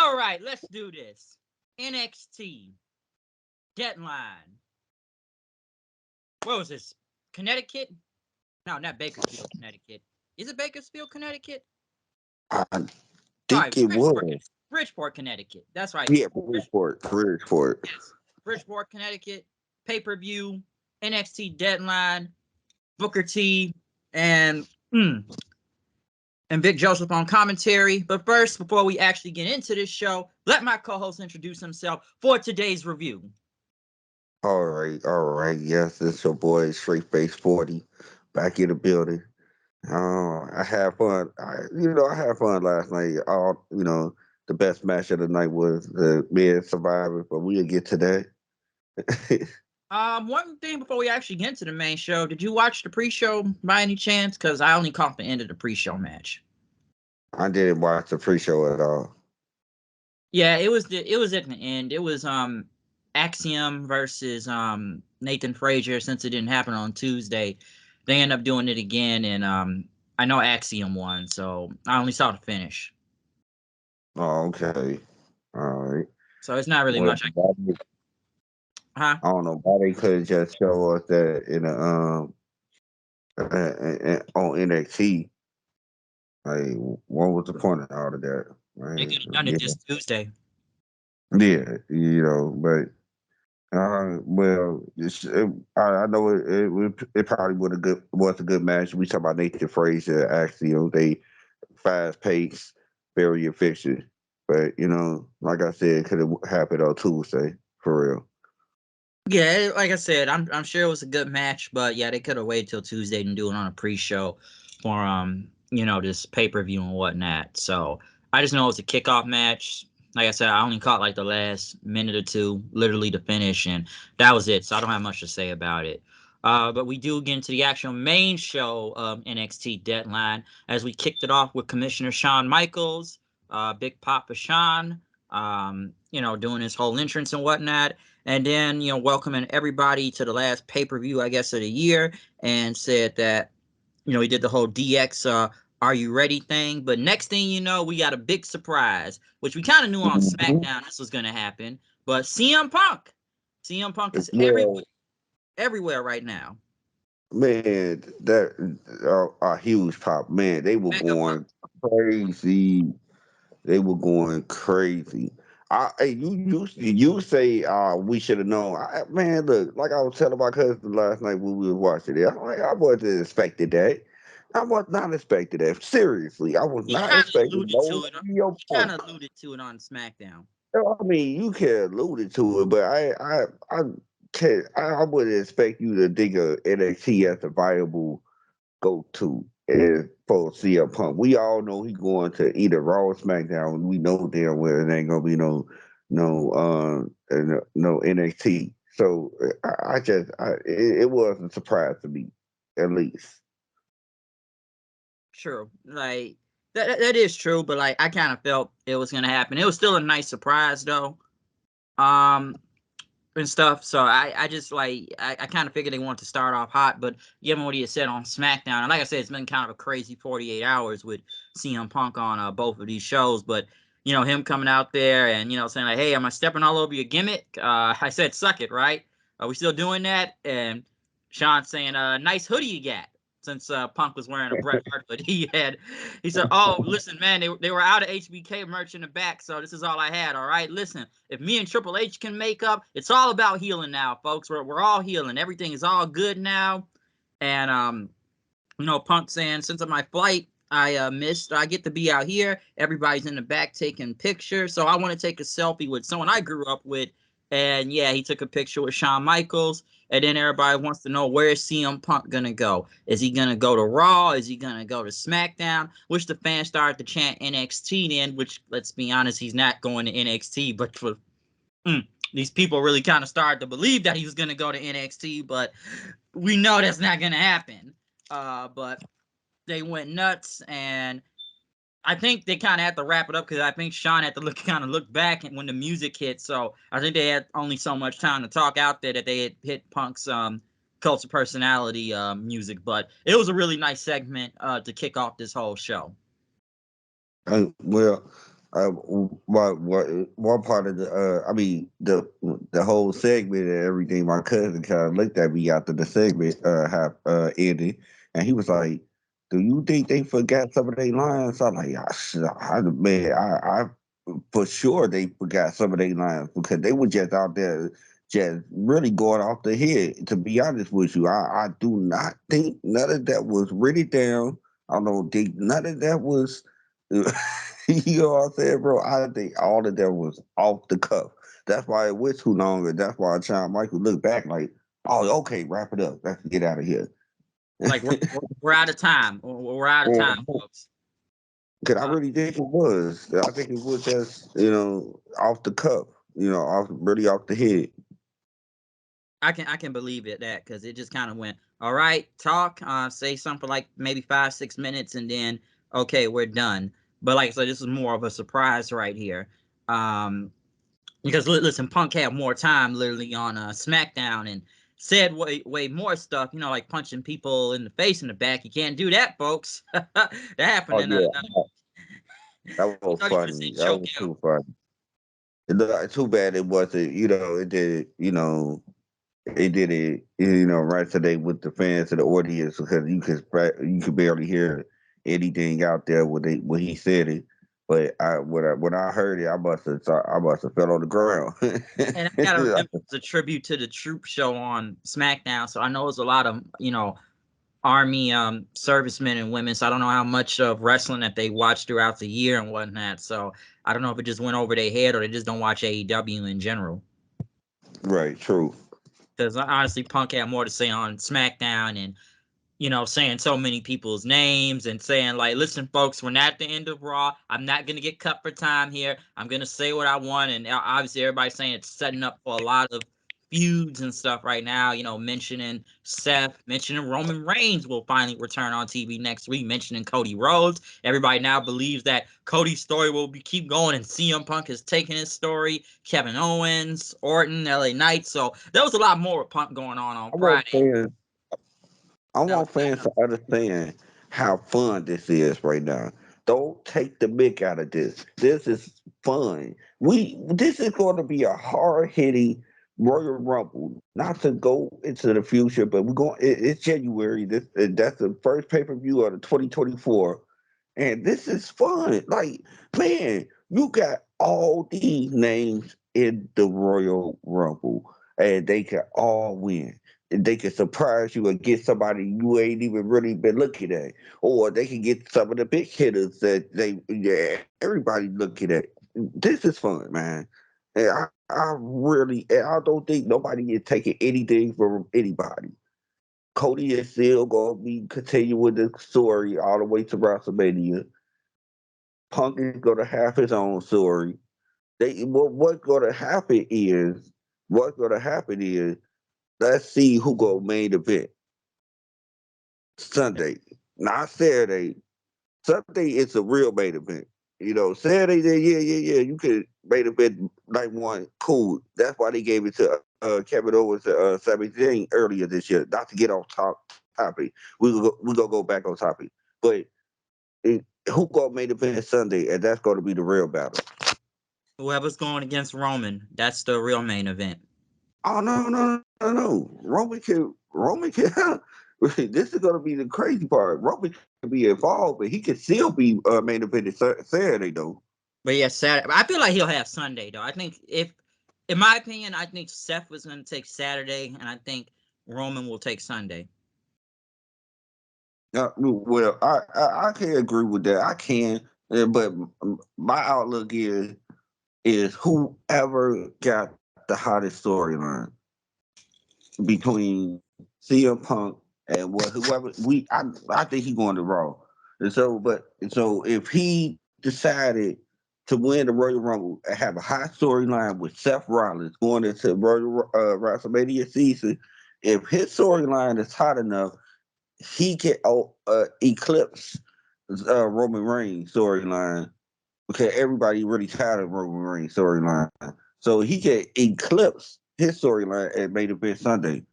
All right, let's do this. NXT Deadline. What was this? Connecticut? No, not Bakersfield, Connecticut. Is it Bakersfield, Connecticut? I Sorry, think it was. Bridgeport, Connecticut. That's right. Yeah, Bridgeport. Yes, Bridgeport, Connecticut. Pay-per-view, NXT Deadline, Booker T, and Vic Joseph on commentary. But first, before we actually get into this show, let my co-host introduce himself for today's review. All right. Yes, it's your boy Straight Face 40 back in the building. I had fun. I had fun last night. The best match of the night was the men Survivor, but we'll get to that. One thing before we actually get into the main show, did you watch the pre-show by any chance? Because I only caught the end of the pre-show match. I didn't watch the pre-show at all. Yeah, it was at the end. It was Axiom versus Nathan Frazier. Since it didn't happen on Tuesday, they ended up doing it again, and I know Axiom won, so I only saw the finish. Oh, okay. All right. So it's not really much. I don't know why they couldn't just show us that in on NXT. Like, what was the point of all of that? They could have done it this Tuesday. Yeah, but I know it probably was a good match. We talk about Nathan Frazier, Axiom. They fast paced, very efficient. But like I said, it could have happened on Tuesday for real. Yeah, like I said, I'm sure it was a good match, but yeah, they could have waited till Tuesday and do it on a pre-show for this pay-per-view and whatnot. So I just know it was a kickoff match. Like I said, I only caught like the last minute or two, literally the finish, and that was it. So I don't have much to say about it. But we do get into the actual main show of NXT Deadline as we kicked it off with Commissioner Shawn Michaels, Big Papa Shawn, doing his whole entrance and whatnot. And then, welcoming everybody to the last pay-per-view, I guess, of the year, and said that, he did the whole DX Are You Ready thing. But next thing you know, we got a big surprise, which we kind of knew on SmackDown this was going to happen. But CM Punk is everywhere right now. Man, that a huge pop. Man, they were going crazy. They were going crazy. You say we should have known. Man, look, like I was telling my cousin last night when we were watching it. I wasn't expecting that. I was not expecting that. Seriously, I was not expecting no You kind of alluded to it on SmackDown. I mean, you can allude to it, but I wouldn't expect you to think of NXT as a viable go-to is for CM Punk. We all know he's going to either Raw or SmackDown. We know damn well it ain't gonna be no NXT. So it was a surprise to me, at least. True, like that is true, but like I kind of felt it was gonna happen. It was still a nice surprise though, and stuff. So I just like I kind of figured they wanted to start off hot, but given what he had said on SmackDown, and like I said, it's been kind of a crazy 48 hours with CM Punk on both of these shows. But him coming out there and saying like, "Hey, am I stepping all over your gimmick?" I said, "Suck it, right? Are we still doing that?" And Sean saying, "Nice hoodie you got." Since Punk was wearing a Bret Hart hoodie, he said, "Oh, listen, man, they were out of HBK merch in the back, so this is all I had. All right, listen, if me and Triple H can make up, it's all about healing now, folks. We're all healing. Everything is all good now." And Punk saying, "Since my flight I missed, I get to be out here. Everybody's in the back taking pictures, so I want to take a selfie with someone I grew up with." And yeah, he took a picture with Shawn Michaels. And then everybody wants to know, where is CM Punk going to go? Is he going to go to Raw? Is he going to go to SmackDown? Which the fans started to chant NXT in, which, let's be honest, he's not going to NXT. But for these people really kind of started to believe that he was going to go to NXT. But we know that's not going to happen. But they went nuts. And I think they kind of had to wrap it up because I think Sean had to look back when the music hit. So I think they had only so much time to talk out there that they had hit Punk's Cult of Personality music. But it was a really nice segment to kick off this whole show. Well, one part of the I mean the whole segment and everything. My cousin kind of looked at me after the segment have ended, and he was like, "Do you think they forgot some of their lines?" I'm like, Man, I for sure they forgot some of their lines because they were just out there." Just really going off the head. To be honest with you, I do not think none of that was written down. I don't think none of that was you know what I'm saying, bro? I think all of that was off the cuff. That's why it went too long, and that's why Shawn Michael looked back like, "Oh, okay, wrap it up. Let's get out of here." Like we're out of time. We're out of time, folks. Because I really think it was. I think it was just off the cuff. Really off the head. I can believe it that because it just kind of went, all right, talk, say something for like maybe 5-6 minutes, and then okay, we're done. But like I said, this is more of a surprise right here. Because listen, Punk had more time literally on SmackDown and said way more stuff, like punching people in the face in the back. You can't do that, folks. That happened Oh in yeah, that I was thought you would have funny. said That choke was out. too funny. Too bad it wasn't. It did. It did it. Right today with the fans and the audience because you could barely hear anything out there when he said it. But when I heard it, I must have fell on the ground. And I gotta remember it was a tribute to the Troop Show on SmackDown, so I know it's a lot of Army servicemen and women. So I don't know how much of wrestling that they watch throughout the year and whatnot. So I don't know if it just went over their head or they just don't watch AEW in general. Right. True. Because honestly, Punk had more to say on SmackDown and saying so many people's names and saying like, listen, folks, we're not at the end of Raw. I'm not going to get cut for time here. I'm going to say what I want. And obviously everybody's saying it's setting up for a lot of feuds and stuff right now, mentioning Seth, mentioning Roman Reigns will finally return on TV next week, mentioning Cody Rhodes. Everybody now believes that Cody's story will keep going and CM Punk is taking his story, Kevin Owens, Orton, LA Knight. So there was a lot more with Punk going on I want Friday. fans. I That was want fans to understand how fun this is right now. Don't take the mick out of this. This is fun. This is going to be a hard hitting Royal Rumble. Not to go into the future, but we're going. It's January. That's the first pay per view of the 2024, and this is fun. Like man, you got all these names in the Royal Rumble, and they can all win. They can surprise you and get somebody you ain't even really been looking at, or they can get some of the big hitters that everybody looking at. This is fun, man. And I don't think nobody is taking anything from anybody. Cody is still gonna be continuing the story all the way to WrestleMania. Punk is gonna have his own story. What's gonna happen is let's see who go main event Sunday, not Saturday. Sunday it's a real main event. Saturday, yeah. You could main event night one, cool. That's why they gave it to Kevin Owens and Sami Zayn earlier this year. Not to get off topic, we gonna go back on topic, but who got main event Sunday, and that's going to be the real battle. whoever's going against Roman, that's the real main event. Oh no! Roman can. This is going to be the crazy part. Roman can be involved, but he can still be main event Saturday though. But yeah, Saturday. I feel like he'll have Sunday though. I think in my opinion, I think Seth was going to take Saturday, and I think Roman will take Sunday. Well, I can agree with that. I can, but my outlook is whoever got the hottest storyline between CM Punk and whoever I think he going to Raw. And so if he decided to win the Royal Rumble and have a high storyline with Seth Rollins going into WrestleMania season, if his storyline is hot enough, he can eclipse Roman Reigns storyline because everybody really tired of Roman Reigns storyline. So he can eclipse his storyline at Main Event Sunday.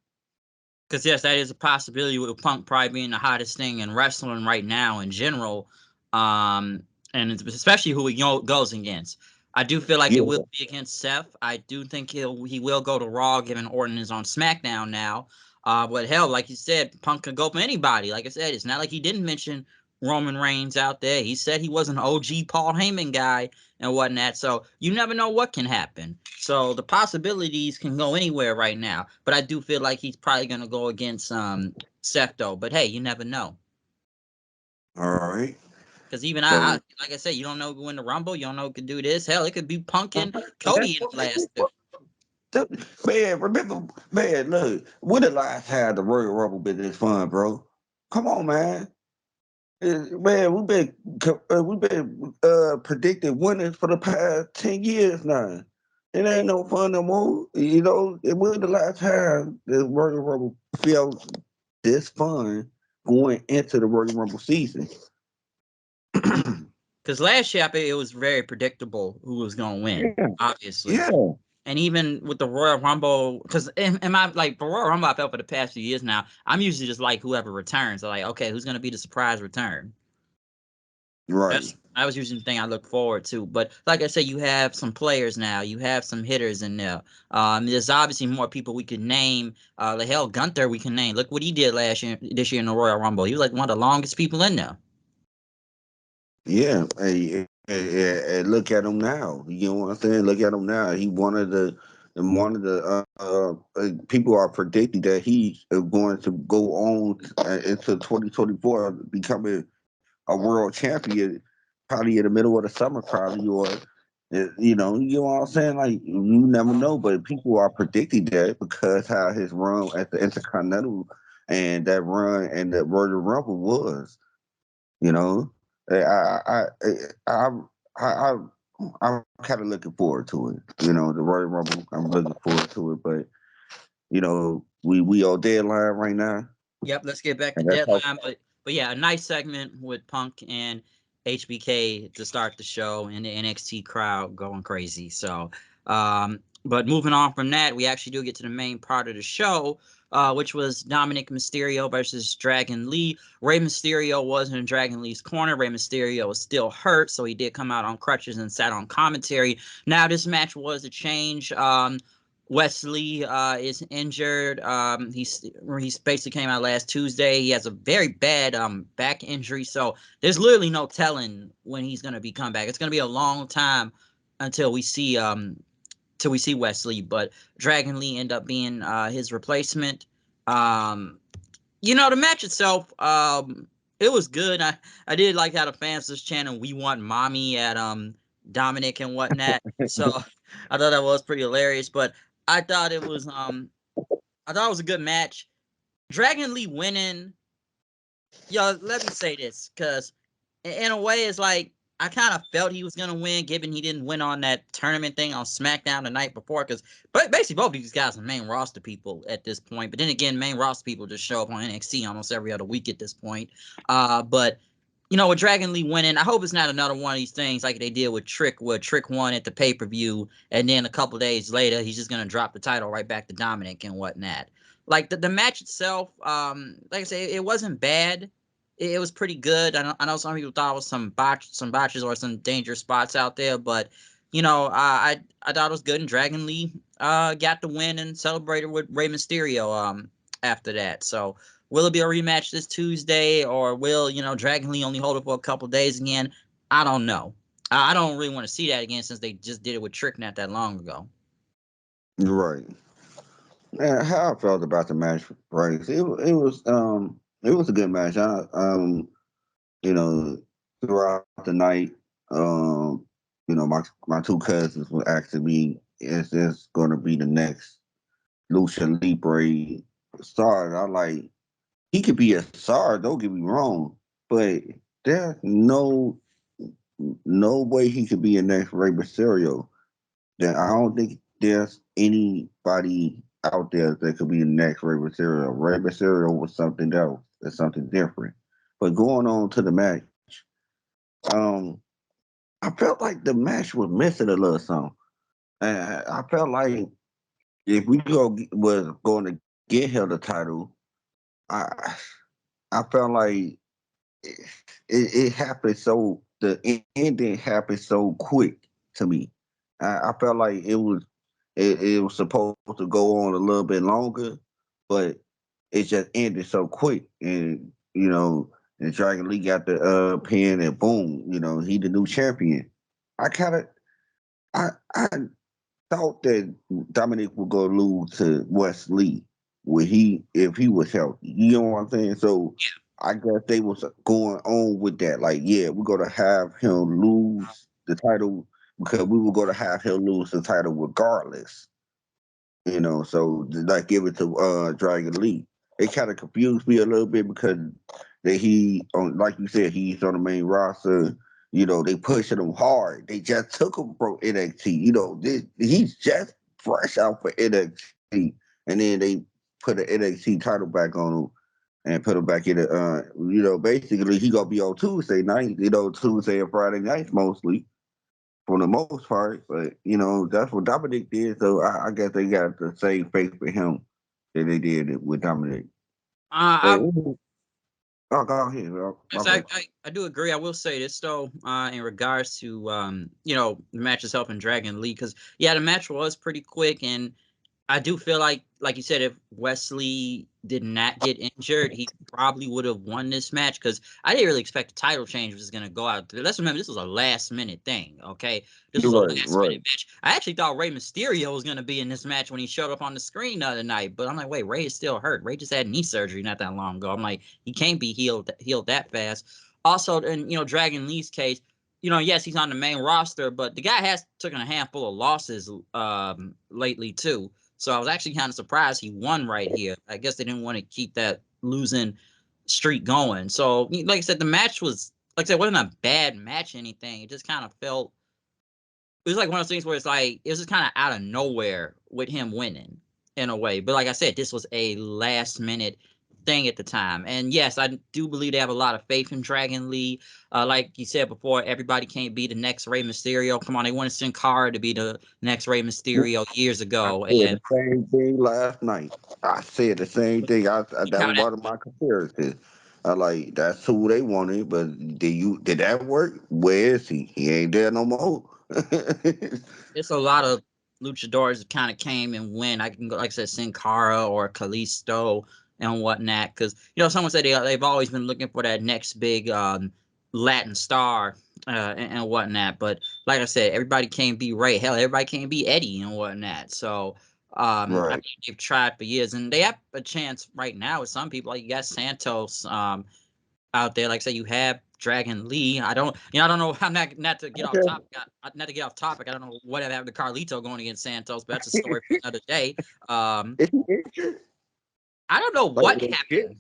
Because yes, that is a possibility with Punk probably being the hottest thing in wrestling right now in general. and especially who he goes against. I do feel like Yeah, it will be against Seth. I do think he will go to Raw, given Orton is on SmackDown now. But hell, like you said, Punk could go for anybody. Like I said, it's not like he didn't mention Roman Reigns out there. He said he was an OG Paul Heyman guy and whatnot. So you never know what can happen. So the possibilities can go anywhere right now. But I do feel like he's probably gonna go against Seth though. But hey, you never know. all right. Because even So like I said, you don't know who win the Rumble. You don't know who could do this. Hell, it could be Punk and Cody in the last two. man, remember, man, look, when the last time the Royal Rumble been this fun, bro? Come on, man. Man, we've been predicting winners for the past 10 years now. It ain't no fun no more. You know, it was the last time the Royal Rumble felt this fun going into the Royal Rumble season. Because last year, it was very predictable who was going to win, Yeah, obviously. yeah, And even with the Royal Rumble, because in my like for Royal Rumble, I felt for the past few years now, I'm usually just like whoever returns. So like, okay, who's going to be the surprise return? right. That was usually the thing I look forward to. But like I said, you have some players now. You have some hitters in there. There's obviously more people we could name. The hell, Gunther we can name. Look what he did this year in the Royal Rumble. He was like one of the longest people in there. Yeah, hey, look at him now. You know what I'm saying? Look at him now. He one of the people are predicting that he's going to go on into 2024 becoming a world champion, probably in the middle of the summer, probably or. You know what I'm saying? Like you never know, but people are predicting that because how his run at the Intercontinental and that run and the Royal Rumble was. You know, I, I, I'm kind of looking forward to it. You know, the Royal Rumble. I'm looking forward to it, but we on deadline right now, Yep, let's get back to and that's how. deadline. But yeah, a nice segment with Punk and HBK to start the show and the NXT crowd going crazy. So but moving on from that, we actually do get to the main part of the show, which was Dominic Mysterio versus Dragon Lee. Rey Mysterio wasn't in Dragon Lee's corner. Rey Mysterio was still hurt, so he did come out on crutches and sat on commentary. Now this match was a change. Wesley is injured. He's basically came out last Tuesday. He has a very bad back injury, so there's literally no telling when he's gonna be come back. It's gonna be a long time until we see Wesley. But Dragon Lee end up being his replacement. The match itself, it was good. I did like how the fans was chanting "We want mommy" at Dominic and whatnot. So I thought that was pretty hilarious. But I thought it was a good match. Dragon Lee winning, yo. Let me say this, because in a way, it's like I kind of felt he was gonna win, given he didn't win on that tournament thing on SmackDown the night before. Because basically both of these guys are main roster people at this point. But then again, main roster people just show up on NXT almost every other week at this point. But with Dragon Lee winning, I hope it's not another one of these things like they did with Trick, where Trick won at the pay per view, and then a couple days later he's just gonna drop the title right back to Dominic and whatnot. Like the match itself, like I say, it wasn't bad. It was pretty good. I know some people thought it was some botches or some dangerous spots out there, but I thought it was good. And Dragon Lee got the win and celebrated with Rey Mysterio after that. So will it be a rematch this Tuesday, or will Dragon Lee only hold it for a couple days again? I don't know. I don't really want to see that again since they just did it with Trick not that long ago. Right. How I felt about the match, right? It was a good match. You know, throughout the night, my two cousins were asking me, "Is this going to be the next Lucha Libre star?" And I'm like, he could be a star. Don't get me wrong, but there's no way he could be a next Rey Mysterio. That I don't think there's anybody out there that could be the next Rey Mysterio. Rey Mysterio was something else. It's something different. But going on to the match, um, I felt like the match was missing a little something. And I felt like if was going to get him the title, I I felt like it happened so the the ending happened so quick to me. I felt like it was supposed to go on a little bit longer, but it just ended so quick. And and Dragon Lee got the pin, and boom, he the new champion. I kind of I thought that Dominic would go lose to Wesley if he was healthy. You know what I'm saying? So I guess they was going on with that. Like, yeah, we're gonna have him lose the title because we were gonna have him lose the title regardless. So like give it to Dragon Lee. It kind of confused me a little bit because he on like you said, he's on the main roster. They pushing him hard. They just took him from NXT. He's just fresh out for NXT, and then they put the NXT title back on him and put him back in the. Basically he gonna be on Tuesday night. Tuesday and Friday nights mostly for the most part. But that's what Dominic did. So I guess they got the same faith for him that they did with Dominic. But I, oh, go ahead. My So I, bad. I, I do agree. I will say this though, in regards to the matches helping Dragon Lee, because the match was pretty quick, and I do feel like you said, if Wesley did not get injured, he probably would have won this match, because I didn't really expect the title change was going to go out. Let's remember, this was a last minute thing, okay? This was a Right, last right. minute match. I actually thought Rey Mysterio was going to be in this match when he showed up on the screen the other night, but I'm like, wait, Rey is still hurt. Rey just had knee surgery not that long ago. I'm like, he can't be healed that fast. Also, in Dragon Lee's case, yes, he's on the main roster, but the guy has taken a handful of losses lately too. So I was actually kind of surprised he won right here. I guess they didn't want to keep that losing streak going. So, like I said, the match was, like I said, it wasn't a bad match or anything. It just kind of felt, it was like one of those things where it's like, it was just kind of out of nowhere with him winning in a way. But like I said, this was a last minute thing at the time. And yes, I do believe they have a lot of faith in Dragon Lee. Like you said before, everybody can't be the next Rey Mysterio. Come on, they wanted Sin Cara to be the next Rey Mysterio years I ago. said And the same thing last night. I said the same thing. That how was that one of my comparisons. I like that's who they wanted, but did that work? Where is he? He ain't there no more. it's a lot of luchadors that kind of came and went. I can go, like I said, Sin Cara or Kalisto and whatnot. Because someone said they've always been looking for that next big Latin star and whatnot. But like I said, everybody can't be Ray. Hell, everybody can't be Eddie and whatnot. So I Right. think they've tried for years, and they have a chance right now with some people. Like you got Santos out there. Like I say, you have Dragon Lee. I don't know. I'm not to get off Okay. topic. Not to get off topic. I don't know what happened to Carlito going against Santos, but that's a story for another day. Is he injured? I don't know Like what legit? happened.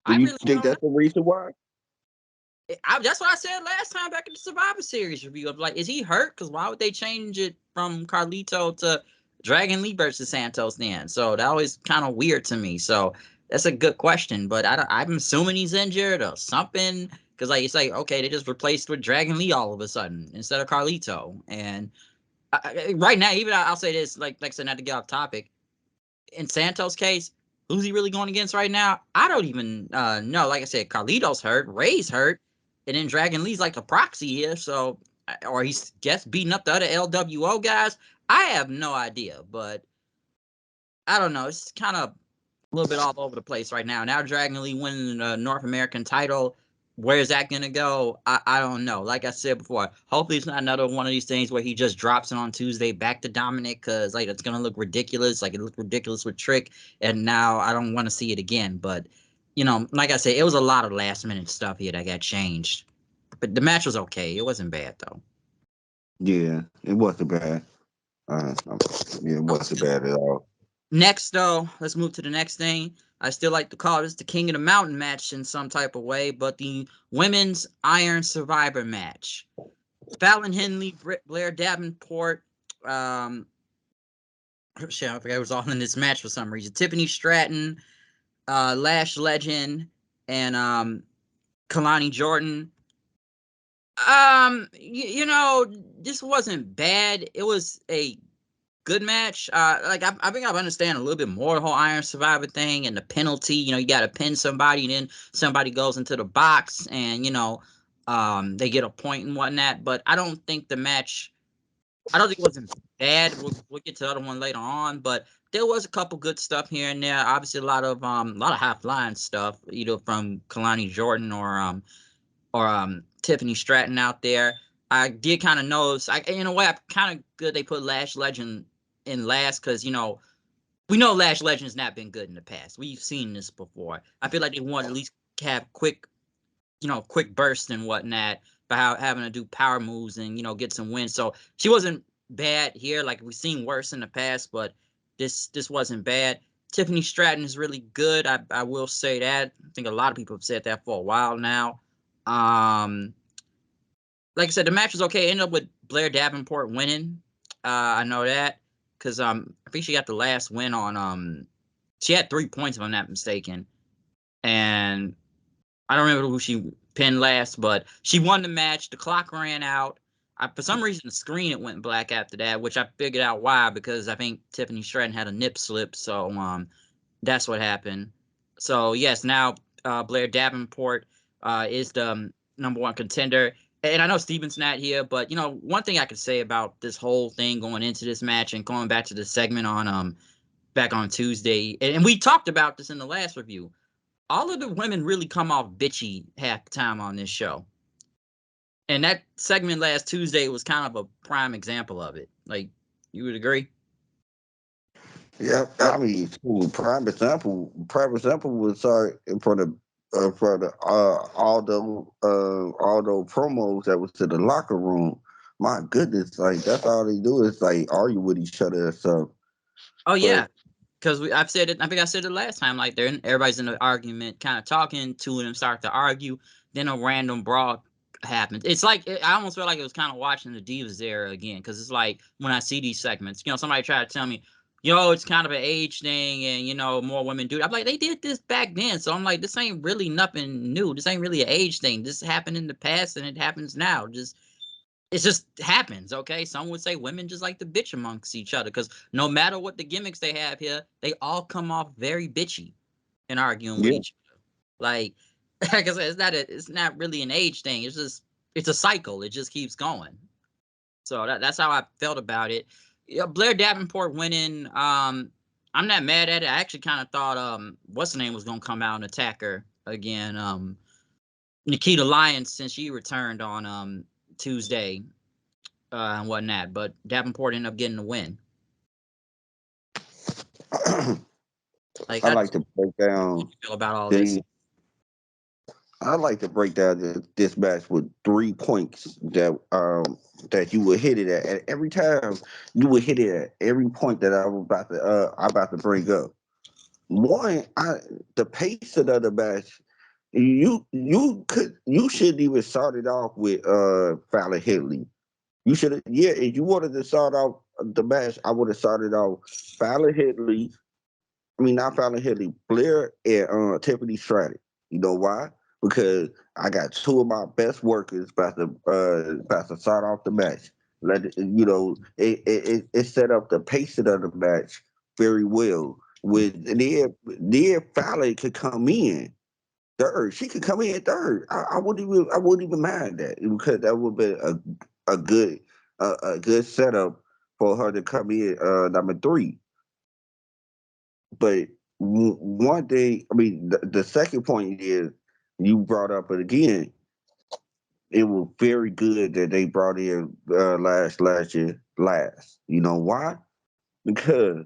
Do I you really think don't know. that's the reason why? That's what I said last time back in the Survivor Series review. I'm like, is he hurt? Because why would they change it from Carlito to Dragon Lee versus Santos then? So that was kind of weird to me. So that's a good question, but I'm assuming he's injured or something. Because like it's like, okay, they just replaced with Dragon Lee all of a sudden instead of Carlito. And right now, even I'll say this, like I said, not to get off topic. In Santos' case, who's he really going against right now? I don't even know. Like I said, Carlito's hurt, Ray's hurt, and then Dragon Lee's like a proxy here. So, or he's just beating up the other LWO guys. I have no idea, but I don't know. It's kind of a little bit all over the place right now. Now Dragon Lee winning the North American title. Where's that gonna go? I don't know. Like I said before, hopefully it's not another one of these things where he just drops it on Tuesday back to Dominic, because like it's gonna look ridiculous. Like it looked ridiculous with Trick, and now I don't want to see it again. But like I said, it was a lot of last minute stuff here that got changed. But the match was okay. It wasn't bad though. Yeah, it wasn't bad. Yeah, it wasn't bad at all. Next, though, let's move to the next thing. I still like to call this the King of the Mountain match in some type of way, but the Women's Iron Survivor match. Fallon Henley, Britt Blair Davenport, shit, I forgot who was all in this match for some reason. Tiffany Stratton, Lash Legend, and Kalani Jordan. This wasn't bad. It was a good match. I think I understand a little bit more the whole Iron Survivor thing and the penalty. You know, you got to pin somebody, and then somebody goes into the box, and they get a point and whatnot. But I don't think the match. I don't think it wasn't bad. We'll get to the other one later on, but there was a couple good stuff here and there. Obviously, a lot of high flying stuff, either from Kalani Jordan or Tiffany Stratton out there. I did kind of notice. In a way, I kind of good they put Lash Legend in last because we know Lash Legend's not been good in the past. We've seen this before. I feel like they want to at least have quick bursts and whatnot by having to do power moves and get some wins. So she wasn't bad here. Like we've seen worse in the past, but this wasn't bad. Tiffany Stratton is really good. I will say that. I think a lot of people have said that for a while now. Like I said, the match was okay. It ended up with Blair Davenport winning. I know that because I think she got the last win on she had 3 points if I'm not mistaken, and I don't remember who she pinned last, but she won the match. The clock ran out. For some reason, the screen it went black after that, which I figured out why because I think Tiffany Stratton had a nip slip, so that's what happened. So yes, now Blair Davenport is the number one contender. And I know Steven's not here, but one thing I could say about this whole thing going into this match and going back to the segment on back on Tuesday, and we talked about this in the last review. All of the women really come off bitchy half the time on this show. And that segment last Tuesday was kind of a prime example of it. Like, you would agree? Yeah, I mean, prime example. Prime example was for the all those promos that was to the locker room. My goodness, like that's all they do is like argue with each other and stuff. Oh, But yeah. Because I've said it. I think I said it last time. Like, everybody's in an argument, kind of talking. Two of them start to argue. Then a random brawl happens. It's like I almost feel like it was kind of watching the Divas era again. Because it's like when I see these segments, somebody try to tell me, it's kind of an age thing, and more women do it. I'm like, they did this back then, so I'm like, this ain't really nothing new. This ain't really an age thing. This happened in the past, and it happens now. It just happens, okay? Some would say women just like to bitch amongst each other because no matter what the gimmicks they have here, they all come off very bitchy and arguing with yeah, each other. Like, like I said, it's not really an age thing. It's a cycle. It just keeps going. So that's how I felt about it. Yeah, Blair Davenport winning. I'm not mad at it. I actually kind of thought what's the name was gonna come out and attack her again. Nikita Lyons since she returned on Tuesday and whatnot. But Davenport ended up getting the win. Like, I how do like to break down you feel about all this? the. I like to break down this match with 3 points that you would hit it at, and every time you would hit it at every point that I'm about to bring up. One, the pace of the match. You shouldn't even start it off with Fallon Henley. You should have, yeah. If you wanted to start off the match, I would have started off Fallon Henley. I mean, not Fallon Henley, Blair and Tiffany Stratton. You know why? Because I got two of my best workers about to start off the match. It set up the pacing of the match very well. With then Fallon could come in third. She could come in third. I wouldn't even mind that because that would be a good a good setup for her to come in number three. But one thing, I mean, the second point is you brought up it again. It was very good that they brought in last year last. You know why? Because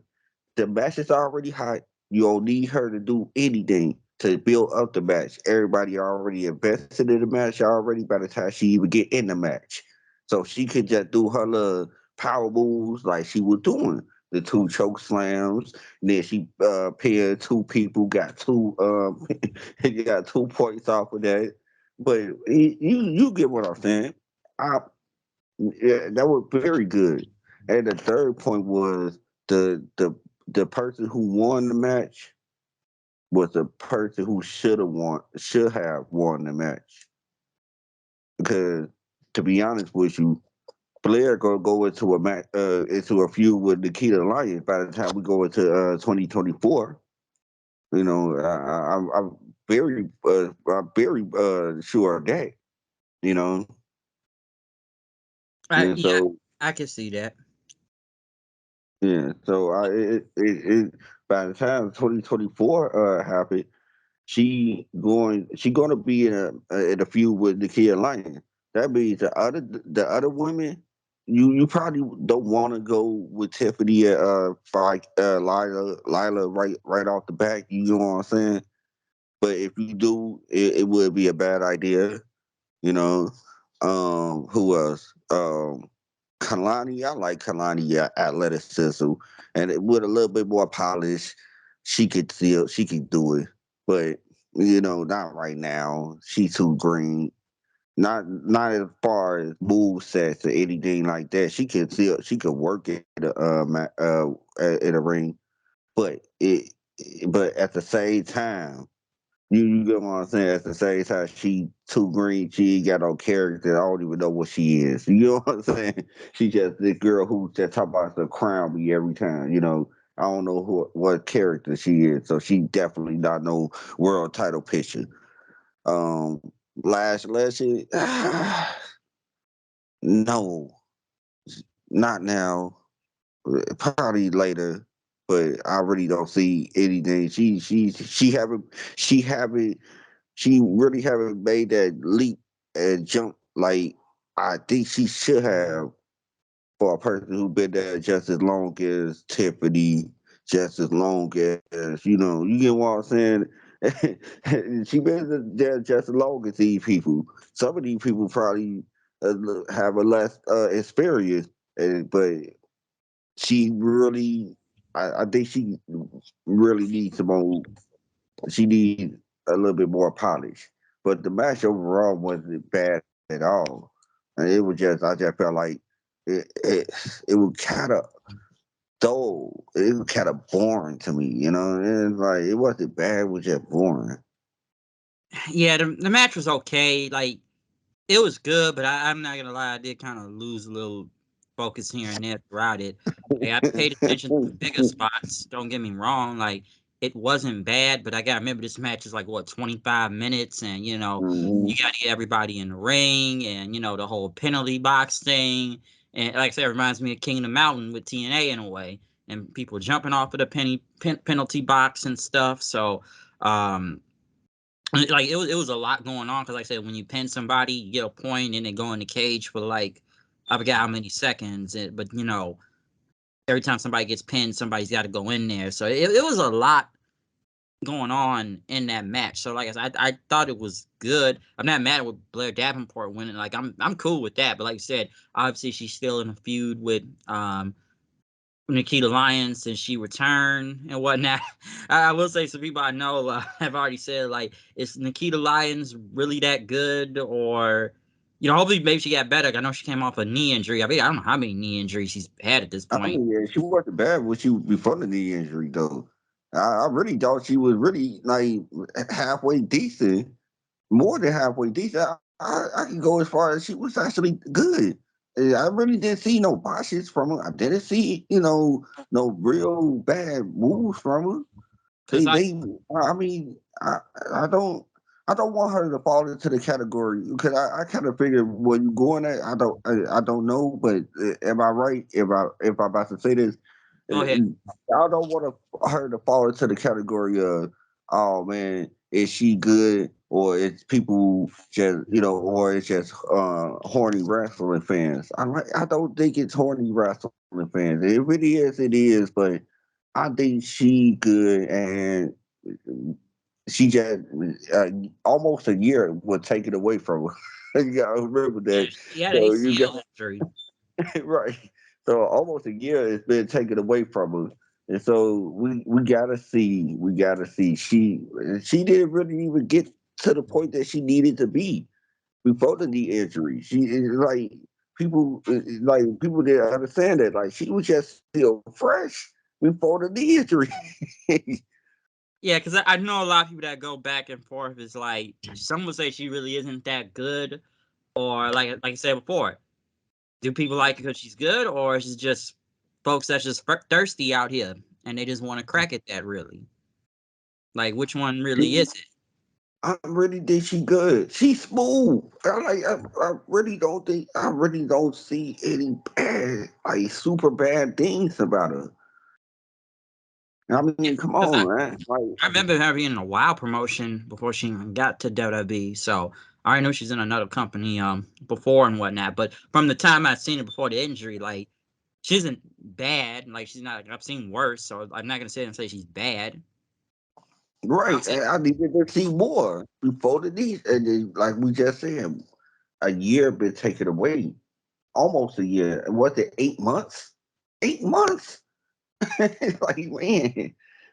the match is already hot. You don't need her to do anything to build up the match. Everybody already invested in the match already by the time she even get in the match. So she could just do her little power moves like she was doing. The two choke slams. And then she paired two people, got two you got 2 points off of that. But you get what I'm saying. I, yeah, that was very good. And the third point was the the the person who won the match was the person who should have won the match. Because to be honest with you, Flair gonna go into a match, into a feud with Nikita Lyons by the time we go into 2024. You know, I'm very sure of that. You know, and Yeah, so I can see that. yeah, so by the time 2024 happens, she gonna be in a feud with Nikia Lyon. That means the other women, you probably don't want to go with Tiffany fight Lila right off the back. You know what I'm saying? But if you do, it would be a bad idea. You know, who else? Kalani, I like Kalani athleticism, and with a little bit more polish, she could do it. But not right now. She's too green. Not as far as move sets or anything like that. She could work in a ring, but but at the same time. You get what I'm saying? At the same time, she too green. She ain't got no character. I don't even know what she is. You know what I'm saying? She just this girl who just talk about the crown me every time. I don't know what character she is. So she definitely not no world title picture. Um, Lash Legend, no, not now. Probably later, but I really don't see anything. She haven't she really haven't made that leap and jump like I think she should have for a person who been there just as long as Tiffany, just as long as you get what I'm saying. She been there just as long as these people. Some of these people probably have a less experience, but she really, I think she really needs some more. She needs a little bit more polish. But the match overall wasn't bad at all. And it was just I just felt like it was kind of dull. It was kind of boring to me, And it's like it wasn't bad, it was just boring. Yeah, the match was okay. Like, it was good, but I'm not gonna lie, I did kind of lose a little focus here and there throughout it. Like, I paid attention to the bigger spots. Don't get me wrong, like, it wasn't bad, but I gotta remember this match is like, what, 25 minutes, and Mhm. you gotta get everybody in the ring, and the whole penalty box thing. And like I said, it reminds me of King of the Mountain with TNA in a way, and people jumping off of the penalty box and stuff. So um like, it was a lot going on, because like I said, when you pin somebody, you get a point and they go in the cage for, like, I forget how many seconds, but every time somebody gets pinned, somebody's got to go in there. So it was a lot going on in that match. So like I said, I thought it was good. I'm not mad with Blair Davenport winning. Like, I'm cool with that. But like I said, obviously she's still in a feud with Nikita Lyons since she returned and whatnot. I will say, some people I know have already said, like, is Nikita Lyons really that good? Or, hopefully maybe she got better. I know she came off a knee injury. I mean, I don't know how many knee injuries she's had at this I point. mean, yeah, she wasn't bad when she before the knee injury though. I really thought she was really like halfway decent, more than halfway decent. I can go as far as she was actually good. I really didn't see no botches from her. I didn't see, no real bad moves from her. Cause like, I mean, I don't want her to fall into the category because I kind of figured where you going at. I don't know, but am I right if I'm about to say this? go ahead. I don't want her to fall into the category of, oh man, is she good or it's people just or it's just horny wrestling fans. I don't think it's horny wrestling fans. If it is, it is, but I think she good, and she just almost a year would take it away from her. You gotta remember Yeah, that. she had an So you got ACL injury. right. So almost a year has been taken away from her, and so we gotta see she didn't really even get to the point that she needed to be before the knee injury. She is like people didn't understand that. Like she was just still fresh before the knee injury. Yeah, because I know a lot of people that go back and forth. Is like, some would say she really isn't that good, or like I said before, Do people like it because she's good, or is it just folks that's just thirsty out here and they just want to crack at that? Really, like which one really is it? I really think she good. She's smooth. I really don't see any bad, like super bad things about her. I mean, come Because on, man. Like, I remember her being in a wild promotion before she even got to WWE. So I already knew she's in another company before and whatnot. But from the time I'd seen her before the injury, like she isn't bad. Like she's not. I've seen worse. So I'm not gonna sit and say she's bad. I'll right. say And I needed to see more before the knees. And then, like we just said, a year been taken away. Almost a year. Was it 8 months? 8 months. Like, man, yeah,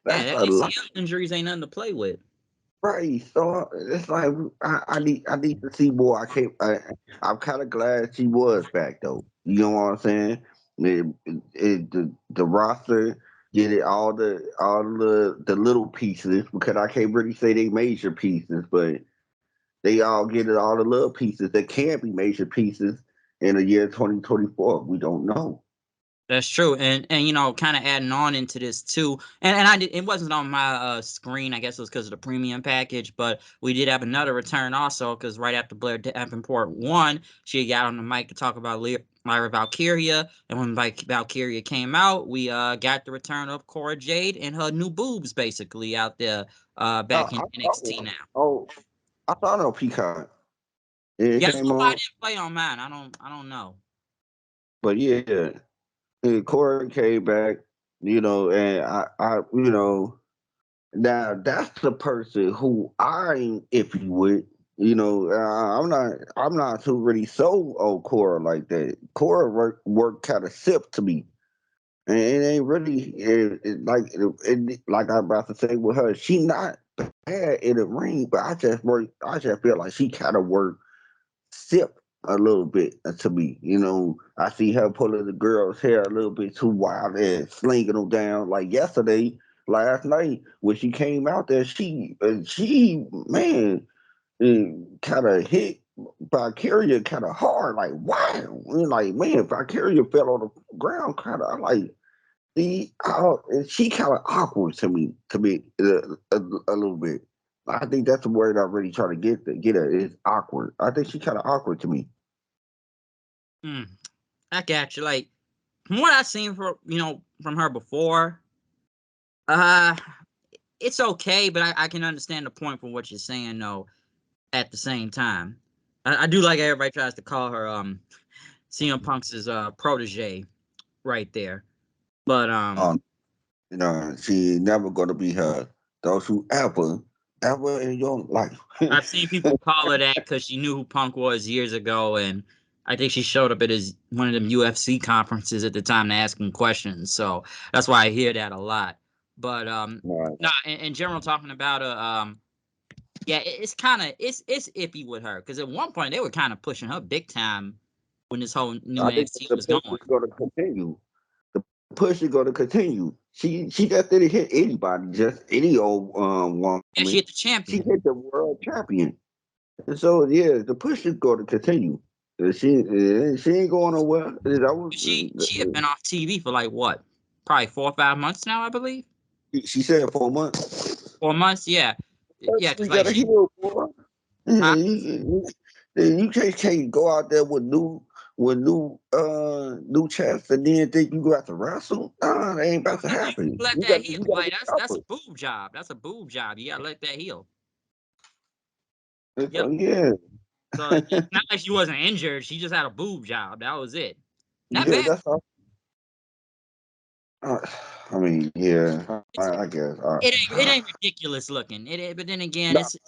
that's that a lot. ACL injuries ain't nothing to play with. Right. So it's like I need to see more. I'm kind of glad she was back though. You know what I'm saying? The roster get it all the little pieces because I can't really say they major pieces, but they all get it all the little pieces that can be major pieces in the year 2024. We don't know. That's true, and kind of adding on into this too, and I did, it wasn't on my screen. I guess it was because of the premium package, but we did have another return also because right after Blair Davenport won, she got on the mic to talk about Lyra Valkyria, and when Valkyria came out, we got the return of Cora Jade and her new boobs basically out there I, back in I NXT thought, now. oh, I thought on Peacock. It Yeah, so came I on, didn't play on mine. I don't know. but yeah. And Corey came back, and now that's the person who I'm iffy with. I'm not too really sold on Cora like that. Cora work kind of sip to me, and it ain't really like I'm about to say with her. She not bad in the ring, but I just feel like she kind of work sip a little bit to me. I see her pulling the girl's hair a little bit too wild and slinging them down. Like yesterday, last night when she came out there, she man, kind of hit Valkyria kind of hard. Like wow, and like man, Valkyria fell on the ground kind of like. And she kind of awkward to me a little bit. I think that's the word I'm really trying to get at is awkward. I think she kind of awkward to me. Mm, I got you. Like from what I've seen from her before, uh, it's okay, but I can understand the point from what you're saying though. At the same time, I do like everybody tries to call her CM Punk's protege right there, but Um, she never gonna be her. Those who ever in your life. I've seen people call her that because she knew who Punk was years ago, and I think she showed up at one of them UFC conferences at the time to ask him questions. So that's why I hear that a lot. But Right. no, in general, talking about yeah, it's kind of it's iffy with her because at one point they were kind of pushing her big time when this whole new I think NXT the was push going. is gonna continue. The push is gonna continue. She just didn't hit anybody, just any old woman. Yeah, she hit the She hit champion. the world champion. And so yeah, the push is going to continue. She ain't going nowhere. That was She had been off TV for like what, probably 4 or 5 months now, I believe. she said 4 months. 4 months, yeah, yeah, We because like got to she, heal, boy. huh? You can't go out there with new champs and then think you got to wrestle. Nah, that ain't about to You happen. let You that got heal. you got to Like that's a recover. boob job. That's a boob job. You gotta let that heal. And so Yep. yeah, So it's not like she wasn't injured. She just had a boob job. That was it. Not yeah, bad. that's all. Uh, I mean, yeah, I guess. It ain't ridiculous looking. But then again, No, it's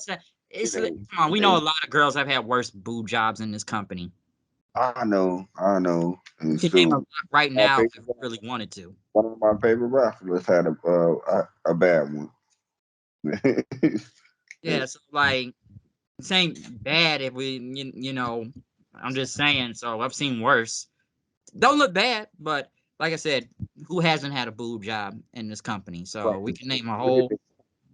it come ain't. on. We It know a ain't. lot of girls have had worse boob jobs in this company. I know. We And could name a lot so right my now if we favorite, really wanted to. one of my favorite wrestlers had a bad one. Yeah, so like this ain't bad if we. I'm just saying. So I've seen worse. Don't look bad, but like I said, who hasn't had a boob job in this company? So we can name a whole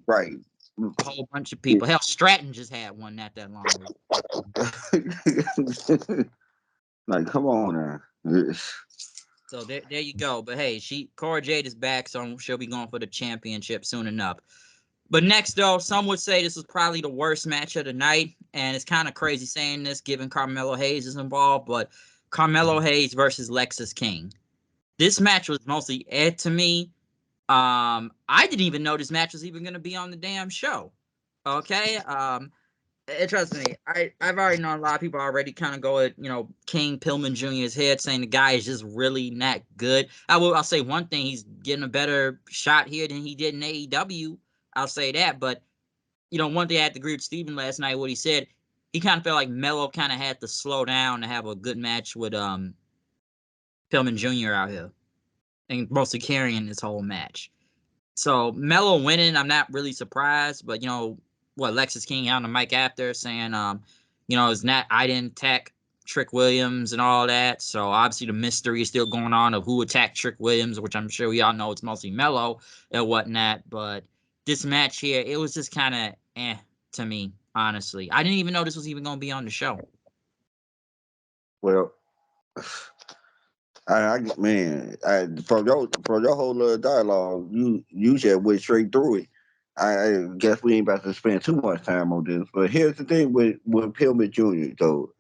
Right. Right. a whole bunch of people. Hell, Stratton just had one not that long ago. Like, come on now. So there you go. But hey, Cora Jade is back, so she'll be going for the championship soon enough. But next, though, some would say this was probably the worst match of the night, and it's kind of crazy saying this given Carmelo Hayes is involved, but Carmelo Hayes versus Lexis King. This match was mostly Ed to me. I didn't even know this match was even going to be on the damn show. Okay, trust me, I've already known a lot of people already kind of go at King Pillman Jr.'s head, saying the guy is just really not good. I'll say one thing: he's getting a better shot here than he did in AEW. I'll say that, but one thing I had to agree with Steven last night, what he said, he kind of felt like Melo kind of had to slow down to have a good match with Pillman Jr. out here, and mostly carrying this whole match. So Melo winning, I'm not really surprised, but Lexis King on the mic after saying, it's not I didn't attack Trick Williams and all that. So obviously the mystery is still going on of who attacked Trick Williams, which I'm sure we all know it's mostly Melo and whatnot. But this match here, it was just kind of to me, honestly. I didn't even know this was even going to be on the show. Well, from your whole little dialogue, you just went straight through it. I guess we ain't about to spend too much time on this, but here's the thing with Pillman Jr. though,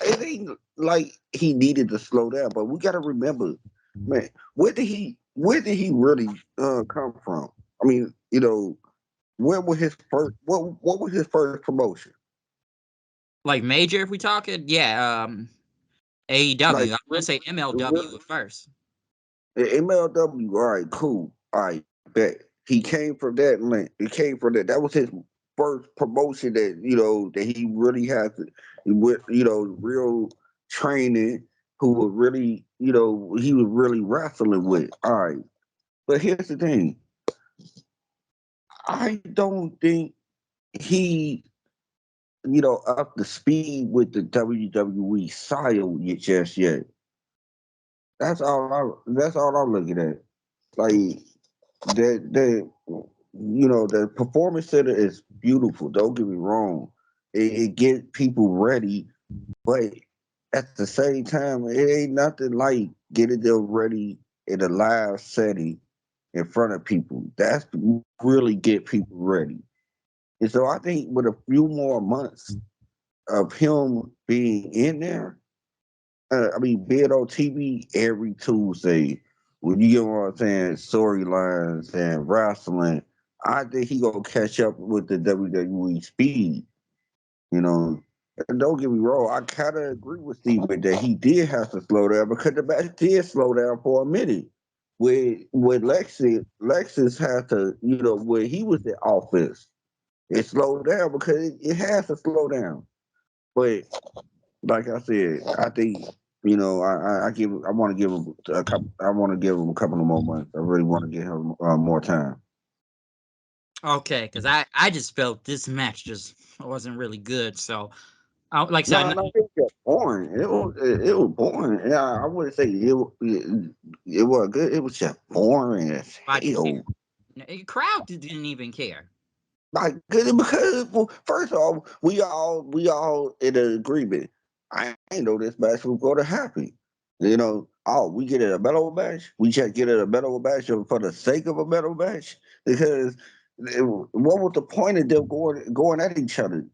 it ain't like he needed to slow down, but we got to remember, man, where did he really come from? I mean, where was his first what was his first promotion? Like major, if we talking, yeah, AEW. Like, I would say MLW at first. MLW, all right, cool. All right, bet. He came from that, man. He came from that. That was his first promotion that he really had to, with, real training, who would really, he was really wrestling with. All right. But here's the thing. I don't think he, up to speed with the WWE style just yet. That's all I'm looking at. Like, the performance center is beautiful. Don't get me wrong. It gets people ready, but at the same time, it ain't nothing like getting them ready in a live setting in front of people. That's really get people ready. And so I think with a few more months of him being in there, being on TV every Tuesday, when you get what I'm saying, storylines and wrestling, I think he gonna catch up with the WWE speed. You know, and don't get me wrong, I kind of agree with Steven that he did have to slow down because the match did slow down for a minute. With Lexis had to, when he was in office, it slowed down because it has to slow down. But like I said, I think I want to give him a couple. I want to give him a couple of more months. I really want to give him more time. Okay, because I just felt this match just wasn't really good. So, like I said, No, it was boring. It was boring. Yeah, I wouldn't say it was good. It was just boring as why do you say hell. the crowd didn't even care? Like, because, well, first off, we all in agreement. I ain't know this match was going to happen. We get in a metal match. We just get in a metal match for the sake of a metal match because what was the point of them going at each other?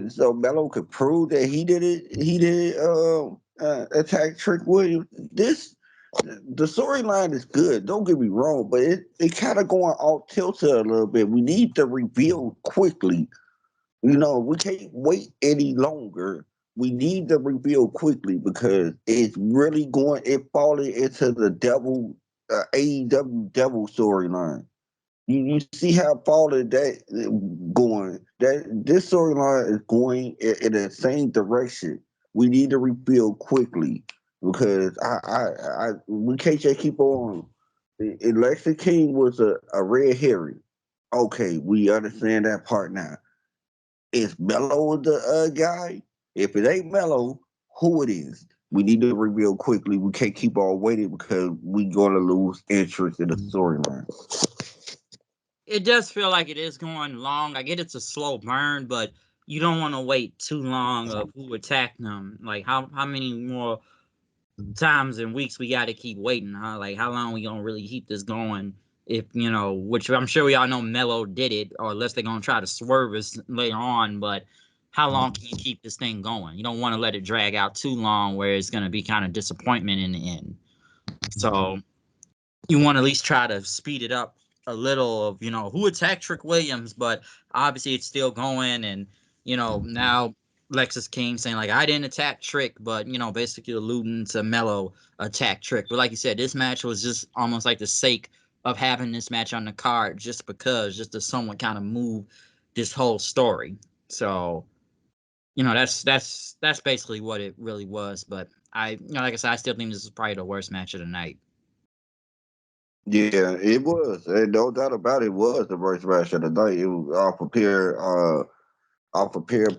So Melo could prove that he did it. He did attack Trick Williams. The storyline is good. Don't get me wrong, but it kind of going off tilted a little bit. We need to reveal quickly. We can't wait any longer. We need to reveal quickly because it's really falling into the devil AEW devil storyline. You see how falling that going. That this storyline is going in the same direction. We need to rebuild quickly because we can't just keep on. Lexi King was a red herring. Okay, we understand that part now. Is Melo the guy? If it ain't Melo, who it is? We need to reveal quickly. We can't keep on waiting because we gonna lose interest in the storyline. It does feel like it is going long. I get it's a slow burn, but you don't want to wait too long of who attacked them. Like how many more times and weeks we got to keep waiting, huh? Like how long we gonna really keep this going? If which I'm sure we all know Melo did it, or unless they're gonna try to swerve us later on. But how long can you keep this thing going? You don't want to let it drag out too long, where it's gonna be kind of disappointment in the end. So you want to at least try to speed it up a little of who attacked Trick Williams, but obviously it's still going, and now Lexis came saying like I didn't attack Trick, but basically alluding to Melo attack Trick. But like you said, this match was just almost like the sake of having this match on the card, just to somewhat kind of move this whole story. So that's basically what it really was. But like I said, I still think this is probably the worst match of the night. Yeah, it was. And no doubt about it, was the worst match of the night. It was off of pure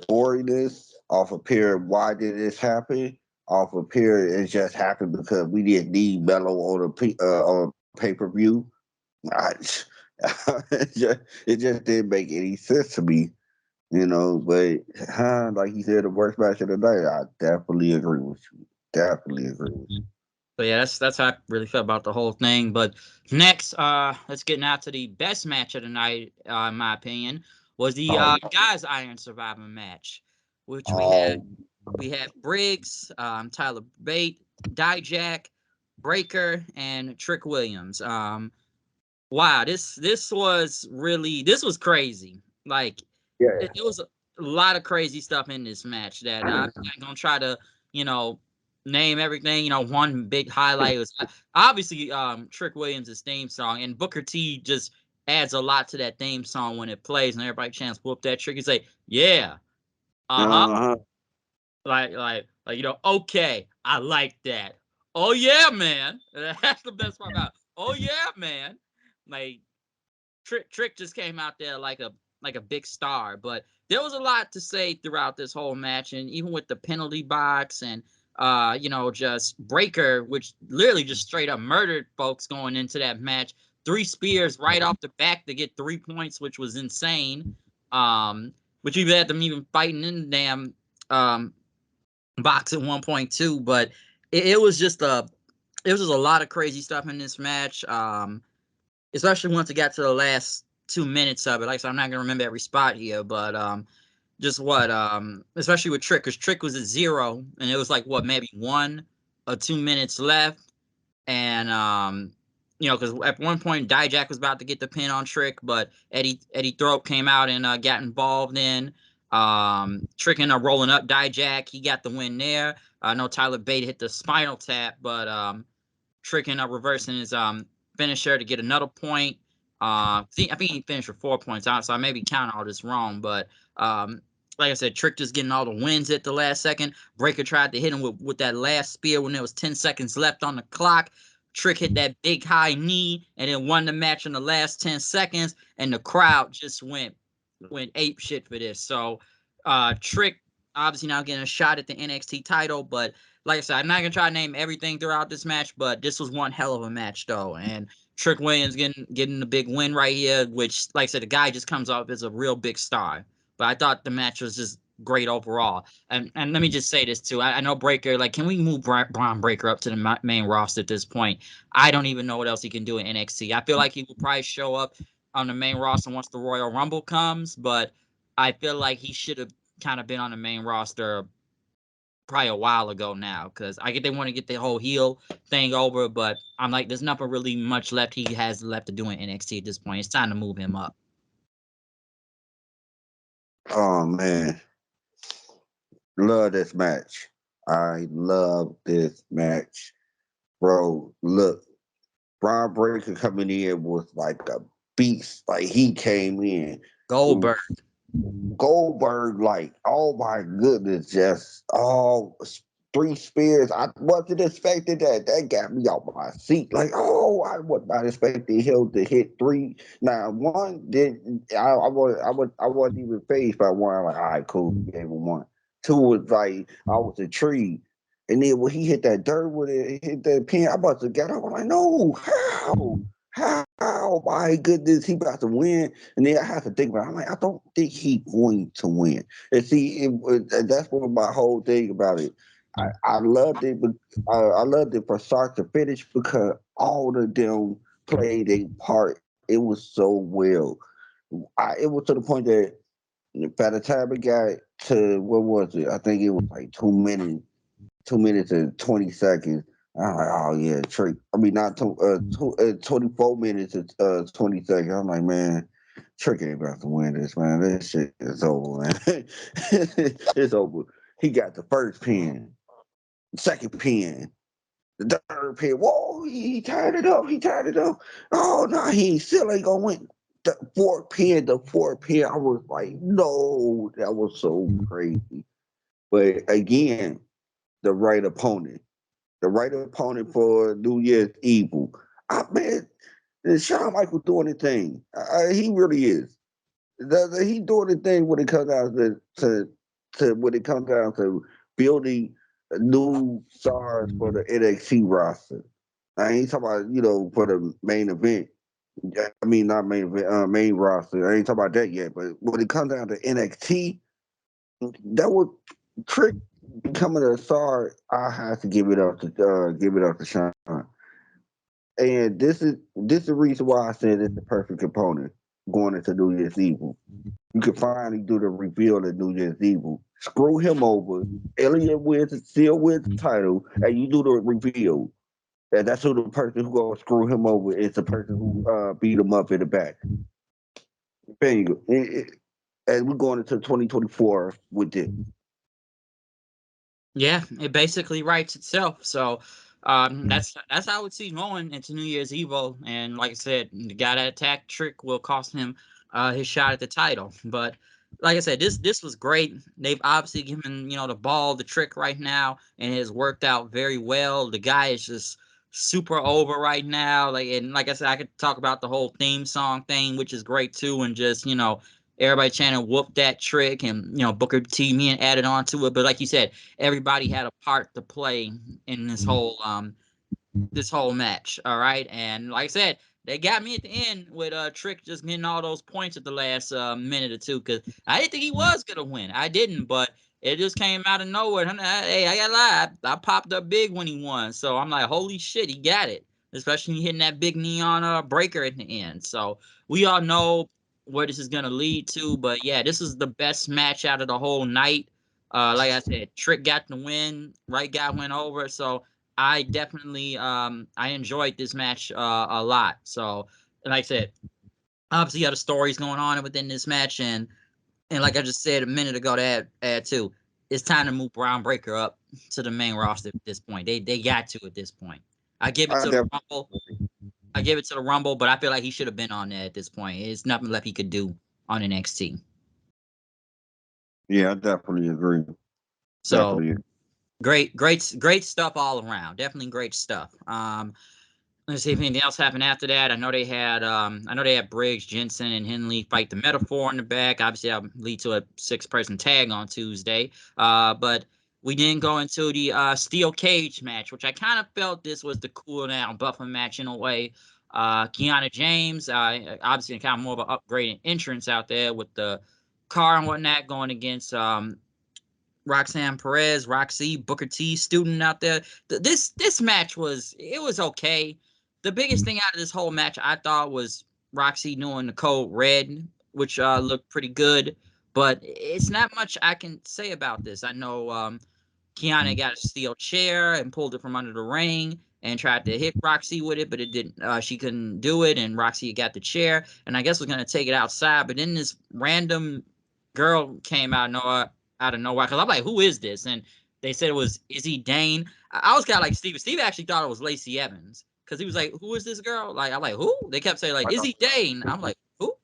boringness, off of pure why did this happen, off of pure it just happened because we didn't need Melo on pay per view. It just didn't make any sense to me, But like you said, the worst match of the night. I definitely agree with you. Definitely agree with you. So yeah, that's how I really felt about the whole thing. But next, let's get now to the best match of the night, in my opinion, was the guys Iron Survivor match, which Um, we had Briggs, Tyler Bate, Dijak, Breaker, and Trick Williams. Wow, this was crazy. Like yeah. it was a lot of crazy stuff in this match that I'm not gonna try to you know name everything. One big highlight was obviously Trick Williams' theme song, and Booker T just adds a lot to that theme song when it plays, and everybody chants whoop that trick and say yeah, uh-huh, Uh-huh. okay, I like that. Oh yeah, man. That's the best part about it. Oh yeah, man. Like Trick just came out there like a big star, but there was a lot to say throughout this whole match, and even with the penalty box and just Breaker, which literally just straight up murdered folks going into that match. 3 spears right off the back to get 3 points, which was insane. Which even had them even fighting in the damn box at 1.2, but it was just a lot of crazy stuff in this match. Especially once it got to the last 2 minutes of it. Like I said, I'm not gonna remember every spot here, but just especially with Trick, because Trick was at 0, and it was like maybe 1 or 2 minutes left, and because at one point Dijak was about to get the pin on Trick, but Eddie Thrope came out and got involved in. Trick ended up rolling up Dijak. He got the win there. I know Tyler Bate hit the spinal tap, but Trick ended up reversing his finisher to get another point. I think he finished with 4 points out, so I may be counting all this wrong, but like I said, Trick just getting all the wins at the last second. Breaker tried to hit him with that last spear when there was 10 seconds left on the clock. Trick hit that big high knee and then won the match in the last 10 seconds, and the crowd just went ape shit for this. So Trick obviously now getting a shot at the NXT title, but like I said, I'm not gonna try to name everything throughout this match, but this was one hell of a match though. And Trick Williams getting the big win right here, which like I said, the guy just comes off as a real big star. But I thought the match was just great overall. And let me just say this too. I know Breaker, like, can we move Braun Breaker up to the main roster at this point? I don't even know what else he can do in NXT. I feel like he will probably show up on the main roster once the Royal Rumble comes, but I feel like he should have kind of been on the main roster probably a while ago now, because I get they want to get the whole heel thing over, but I'm like, there's nothing really much left he has left to do in NXT at this point. It's time to move him up. Oh man, love this match. I love this match, bro. Look, Braun Breaker coming in was like a beast. Like he came in. Goldberg. Goldberg, like, oh my goodness, just 3 spears. I wasn't expecting that. That got me off my seat. Like, I was not expecting him to hit 3. Now, one did I wasn't even phased by one. I'm like, all right, cool, gave him 1. 2 was like I was intrigued. And then when he hit that dirt with it, hit that pin, I must have got up. I'm like, no, how? How my goodness, he about to win, and then I have to think about it. I'm like, I don't think he going to win. And see, that's what my whole thing about it. I loved it, but I loved it from start to finish because all of them played a part. It was so well. It was to the point that by the time it got to what was it? I think it was like 2 minutes, 2 minutes and 20 seconds. I'm like, oh yeah, Trick. I mean, not 24 minutes and 20 seconds. I'm like, man, Trick ain't about to win this, man. This shit is over, man. It's over. He got the first pin, second pin, the third pin. Whoa, he tied it up. He tied it up. Oh no, he still ain't gonna win. The fourth pin. I was like, no, that was so crazy. But again, the right opponent. The right opponent for New Year's Evil. Man, Shawn Michaels doing the thing. He really is. He doing the thing when it comes down to when it comes down to building new stars for the NXT roster. I ain't talking about for the main event. I mean not main event, main roster. I ain't talking about that yet. But when it comes down to NXT, that would Trick becoming a star. I have to give it up to Sean. And this is the reason why I said it's the perfect component going into New Year's Evil. You can finally do the reveal of New Year's Evil. Screw him over. Elliot still wins the title, and you do the reveal. And that's who the person who gonna screw him over is the person who beat him up in the back. There you go. And we're going into 2024 with this. Yeah, it basically writes itself. So that's how I would see going into New Year's Evil. And like I said, the guy that attacked Trick will cost him his shot at the title. But like I said, this was great. They've obviously given the ball the Trick right now, and it has worked out very well. The guy is just super over right now. Like I said, I could talk about the whole theme song thing, which is great too, and just everybody trying to whoop that Trick, and Booker T me and added on to it. But like you said, everybody had a part to play in this whole match. All right, and like I said, they got me at the end with Trick just getting all those points at the last minute or two, because I didn't think he was gonna win. I didn't, but it just came out of nowhere. Hey, I gotta lie, I popped up big when he won, so I'm like, holy shit, he got it. Especially hitting that big neon breaker at the end. So we all know where this is gonna lead to, but yeah, this is the best match out of the whole night. Like I said, Trick got the win, right guy went over, so I definitely I enjoyed this match a lot. So, like I said, obviously you got the stories going on within this match, and like I just said a minute ago to add to, it's time to move Brown Breaker up to the main roster at this point. They got to at this point. I give it I to the definitely, Rumble. I give it to the Rumble, but I feel like he should have been on there at this point. There's nothing left he could do on NXT. yeah, I definitely agree. So Definitely. great stuff all around. Definitely great stuff. Let's see if anything else happened after that. I know they had Briggs, Jensen, and Henley fight the Metaphor in the back. Obviously, that'll lead to a 6-person tag on Tuesday. But we didn't go into the steel cage match, which I kind of felt this was the cool down buffer match in a way. Kianna James, obviously kind of more of an upgraded entrance out there with the car and whatnot going against Roxanne Perez, Roxy, Booker T student out there. This match was okay. The biggest thing out of this whole match I thought was Roxy doing the code red, which looked pretty good. But it's not much I can say about this. I know Kianna got a steel chair and pulled it from under the ring and tried to hit Roxy with it, but it didn't. She couldn't do it, and Roxy got the chair, and I guess was gonna take it outside. But then this random girl came out of nowhere, because I'm like, who is this? And they said it was Izzy Dane. I was kind of like Steve. Steve actually thought it was Lacey Evans, because he was like, who is this girl? Like, I'm like, who? They kept saying like Izzy Dane. I'm like, who?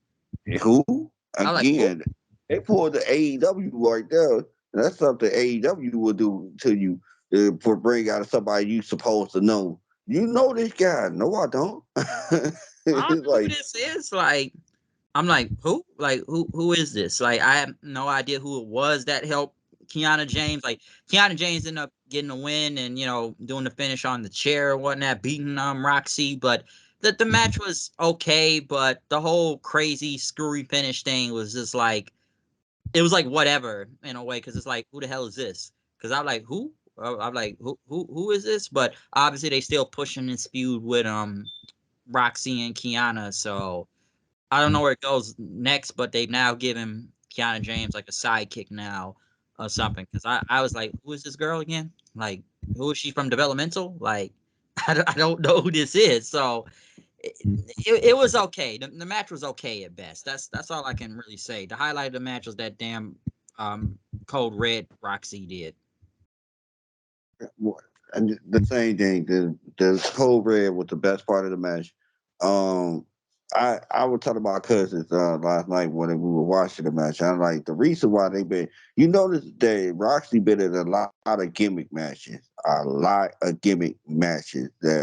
Who? I'm like, who? Again, they pulled the AEW right there. That's something AEW will do to you for bring out somebody you supposed to know. You know this guy? No, I don't. I don't It's know who like, this is. Like, I'm like, who? Like, who is this? Like, I have no idea who it was that helped Kianna James. Like, Kianna James ended up getting a win and doing the finish on the chair or whatnot, beating Roxy. But the match was okay, but the whole crazy screwy finish thing was just like, it was like whatever in a way, because it's like, who the hell is this? Because I'm like, who? I'm like, who is this? But obviously they still pushing this feud with Roxy and Kianna, so I don't know where it goes next, but they've now given Kianna James like a sidekick now or something. Because I was like, who is this girl again? Like, who is she from Developmental? Like, I don't know who this is. So it was okay. The match was okay at best. That's all I can really say. The highlight of the match was that damn Code Red Roxy did. And the same thing. The Cold Red was the best part of the match. Um, I was talking to my cousins last night when we were watching the match. I'm like, the reason why they been, you notice that Roxy been in a lot of gimmick matches, that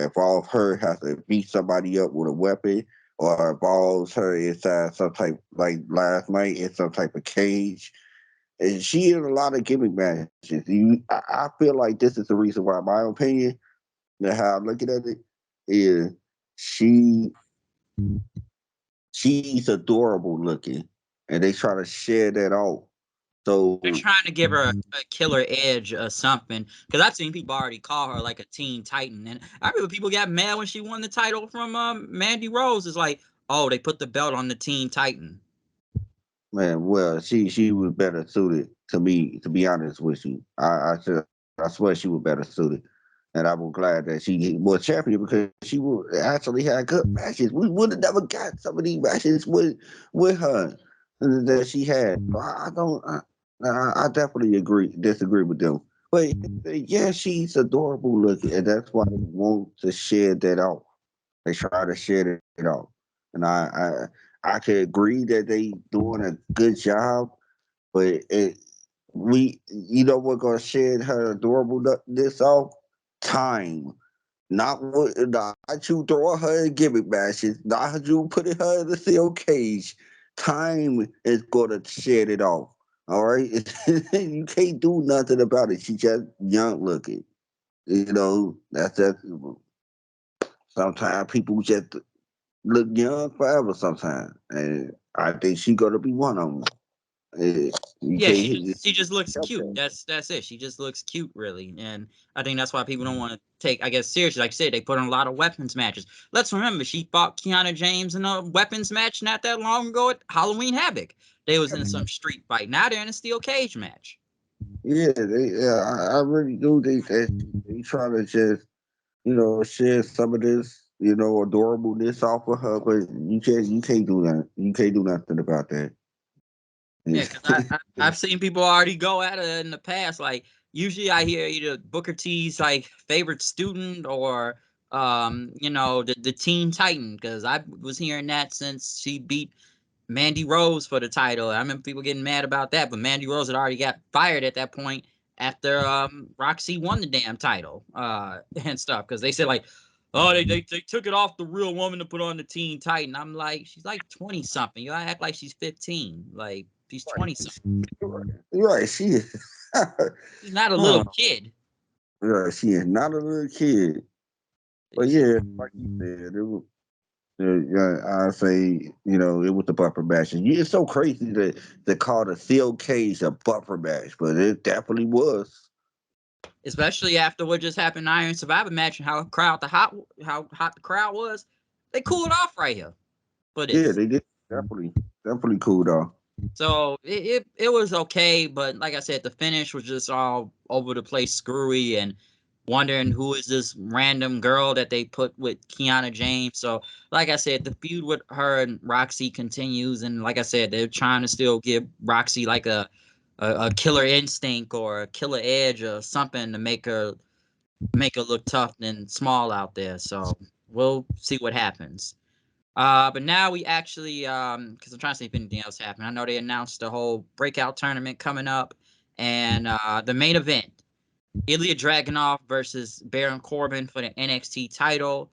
involve her has to beat somebody up with a weapon, or involves her inside some type, like last night in some type of cage. And she in a lot of gimmick matches. I feel like this is the reason why, in my opinion, and how I'm looking at it, is she she's adorable looking, and they try to share that off. They're So trying to give her a killer edge or something. Because I've seen people already call her like a Teen Titan, and I remember people got mad when she won the title from Mandy Rose. It's like, oh, they put the belt on the Teen Titan. man, well, she was better suited to me. To be honest with you, I swear she was better suited. And I was glad that she was champion because she would actually had good matches. We would have never got some of these matches with her that she had. I don't. I definitely disagree with them. But yeah, she's adorable looking, and that's why they want to share that off. They try to share it off, and I can agree that they doing a good job, but you know what gonna share her adorableness off? Time. Not you throwing her in gimmick matches, not you putting her in the steel cage. Time is gonna shed it off. All right, you can't do nothing about it. She just young looking. You know that's sometimes people just look young forever. Sometimes, and I think she gonna be one of them. You Yeah, can't. she just looks cute. Okay. That's it. She just looks cute, really, and I think that's why people don't want to take, I guess, seriously. Like I said, they put on a lot of weapons matches. Let's remember, she fought Kianna James in a weapons match not that long ago at Halloween Havoc. They was in some street fight. Now they're in a steel cage match. I really do think that they try to just share some of this, adorableness off of her, but you can't do that. You can't do nothing about that. Yeah, because I've seen people already go at it in the past. Like usually I hear either Booker T's like favorite student or the Teen Titan, because I was hearing that since she beat Mandy Rose for the title. I remember people getting mad about that, but Mandy Rose had already got fired at that point after Roxy won the damn title and stuff, because they said like, oh, they took it off the real woman to put on the Teen Titan. I'm like, she's like 20 something. You act like she's 15. Like she's 20 something. You're right. She is. She's not a Huh. little kid. Yeah, she is not a little kid. But She, yeah, like you said, it was. Yeah, I say, it was the bumper match. And it's so crazy that they called a steel cage a bumper match, but it definitely was. especially after what just happened in Iron Survivor match and how hot the crowd was, they cooled off right here for Yeah, this. they did definitely cool though. So it was okay, but like I said, the finish was just all over the place, screwy, and wondering who is this random girl that they put with Kianna James. So like I said, the feud with her and Roxy continues, and like I said, they're trying to still give Roxy like a killer instinct or a killer edge or something to make her look tough and small out there. So we'll see what happens. But now we actually, because I'm trying to see if anything else happened. I know they announced the whole breakout tournament coming up, and the main event: Ilya Dragunov versus Baron Corbin for the NXT title.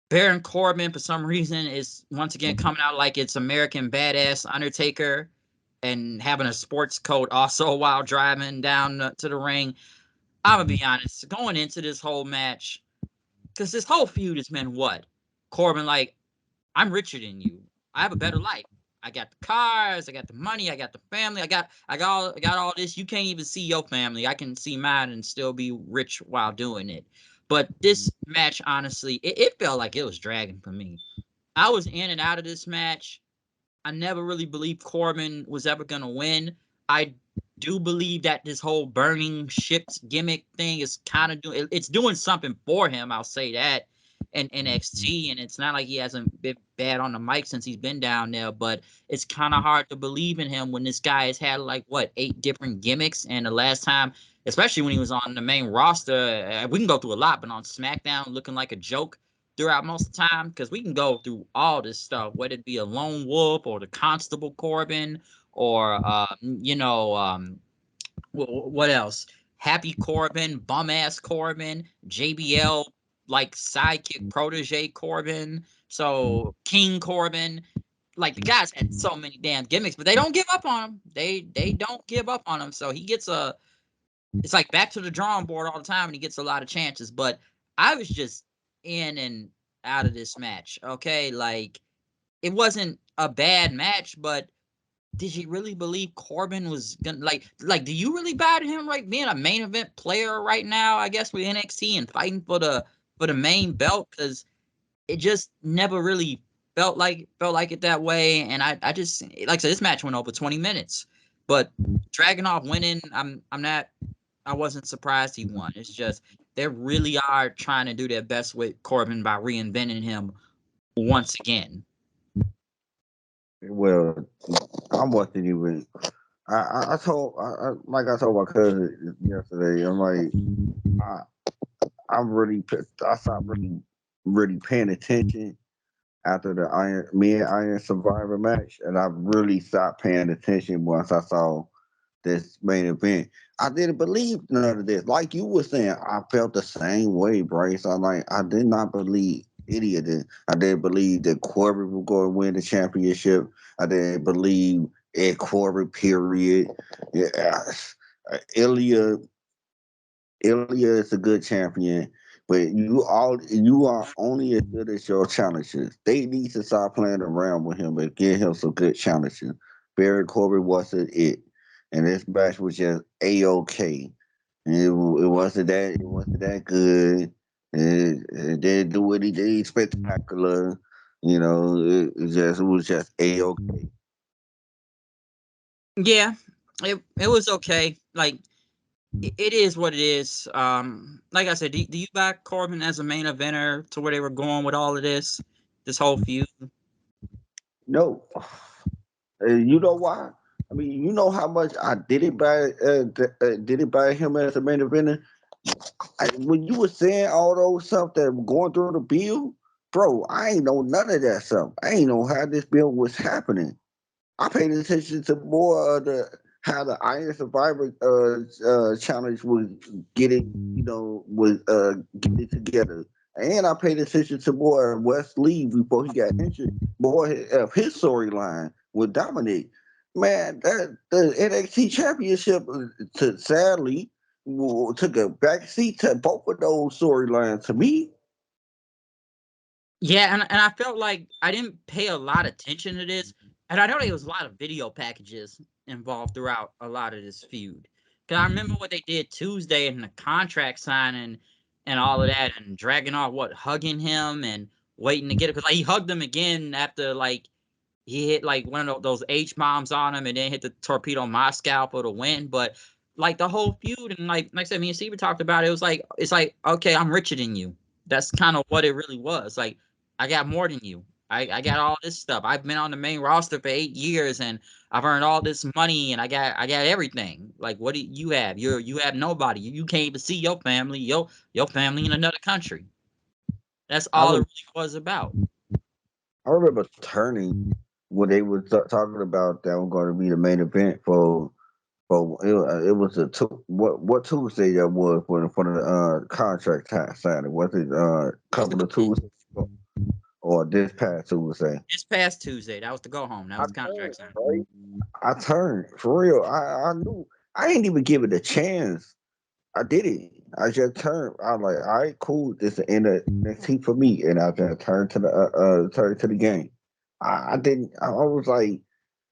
Baron Corbin, for some reason, is once again coming out like it's American Badass Undertaker and having a sports coat also while driving down to the ring. I'm gonna be honest, going into this whole match, because this whole feud has been what? Corbin like, I'm richer than you. I have a better life. I got the cars, I got the money, I got the family, I got all this. You can't even see your family. I can see mine and still be rich while doing it. But this match, honestly, it felt like it was dragging for me. I was in and out of this match. I never really believed Corbin was ever gonna win. I do believe that this whole burning ships gimmick thing is kind of doing it's doing something for him. I'll say that in NXT, and it's not like he hasn't been bad on the mic since he's been down there. But it's kind of hard to believe in him when this guy has had like what 8 different gimmicks, and the last time, especially when he was on the main roster, we can go through a lot, but on SmackDown, looking like a joke throughout most of the time, because we can go through all this stuff, whether it be a lone wolf or the Constable Corbin or what else? Happy Corbin, bum ass Corbin, JBL like sidekick protege Corbin, so King Corbin. Like the guys had so many damn gimmicks, but they don't give up on him. They don't give up on him. So he gets it's like back to the drawing board all the time, and he gets a lot of chances. But I was just in and out of this match. Okay, like it wasn't a bad match, but did you really believe Corbin was gonna like? Do you really buy to him right being a main event player right now? I guess with NXT and fighting for the main belt, because it just never really felt like it that way. And I just like I said, this match went over 20 minutes, but Dragonuv winning, I wasn't surprised he won. It's just they really are trying to do their best with Corbin by reinventing him once again. Well, I wasn't even. I told like I told my cousin yesterday. I'm like, I, I'm really I stopped really paying attention after the Iron Survivor match, and I really stopped paying attention once I saw this main event. I didn't believe none of this. Like you were saying, I felt the same way, Bryce. I did not believe any of this. I didn't believe that Corbin was going to win the championship. I didn't believe Ed Corbin, period. Yeah, Ilya Ilya is a good champion, but you are only as good as your challenges. They need to stop playing around with him and give him some good challenges. Barry Corbin wasn't it, and this match was just a okay. It wasn't that good. It didn't do anything spectacular. It was just a okay. Yeah, it was okay. Like it is what it is. Like I said, do you back Corbin as a main eventer to where they were going with all of this whole feud? No, you know why? I mean, you know how much I did it by him as a main eventer. When you were saying all those stuff that were going through the bill, bro, I ain't know none of that stuff. I ain't know how this bill was happening. I paid attention to more of the how the Iron Survivor challenge was getting, was getting together. And I paid attention to more of Wes Lee before he got injured, more of his storyline with Dominic. Man, that the NXT championship sadly took a backseat to both of those storylines to me. Yeah, and I felt like I didn't pay a lot of attention to this, and I know there was a lot of video packages involved throughout a lot of this feud. Cause I remember what they did Tuesday in the contract signing and all of that, and Dragunov hugging him and waiting to get it, cause like he hugged him again after like he hit like one of those H bombs on him and then hit the torpedo Moscow for the win. But like the whole feud, and like I said, me and Steven talked about it. It was like it's like, okay, I'm richer than you. That's kind of what it really was. Like I got more than you. I got all this stuff. I've been on the main roster for 8 years and I've earned all this money and I got everything. Like what do you have? You have nobody. You can't even see your family. Your family in another country. That's I all it re- really was about. I remember turning when they were talking about that was going to be the main event for it was what Tuesday that was for the contract signing. Was it That was the couple of Tuesdays ago, or this past Tuesday? This past Tuesday. That was the go home. That I was contract turned, sign. right? I turned for real. I knew I ain't even give it a chance. I did it. I just turned. I was like, all right, cool. This is the end of NXT for me, and I just turned to the game. I didn't. I was like,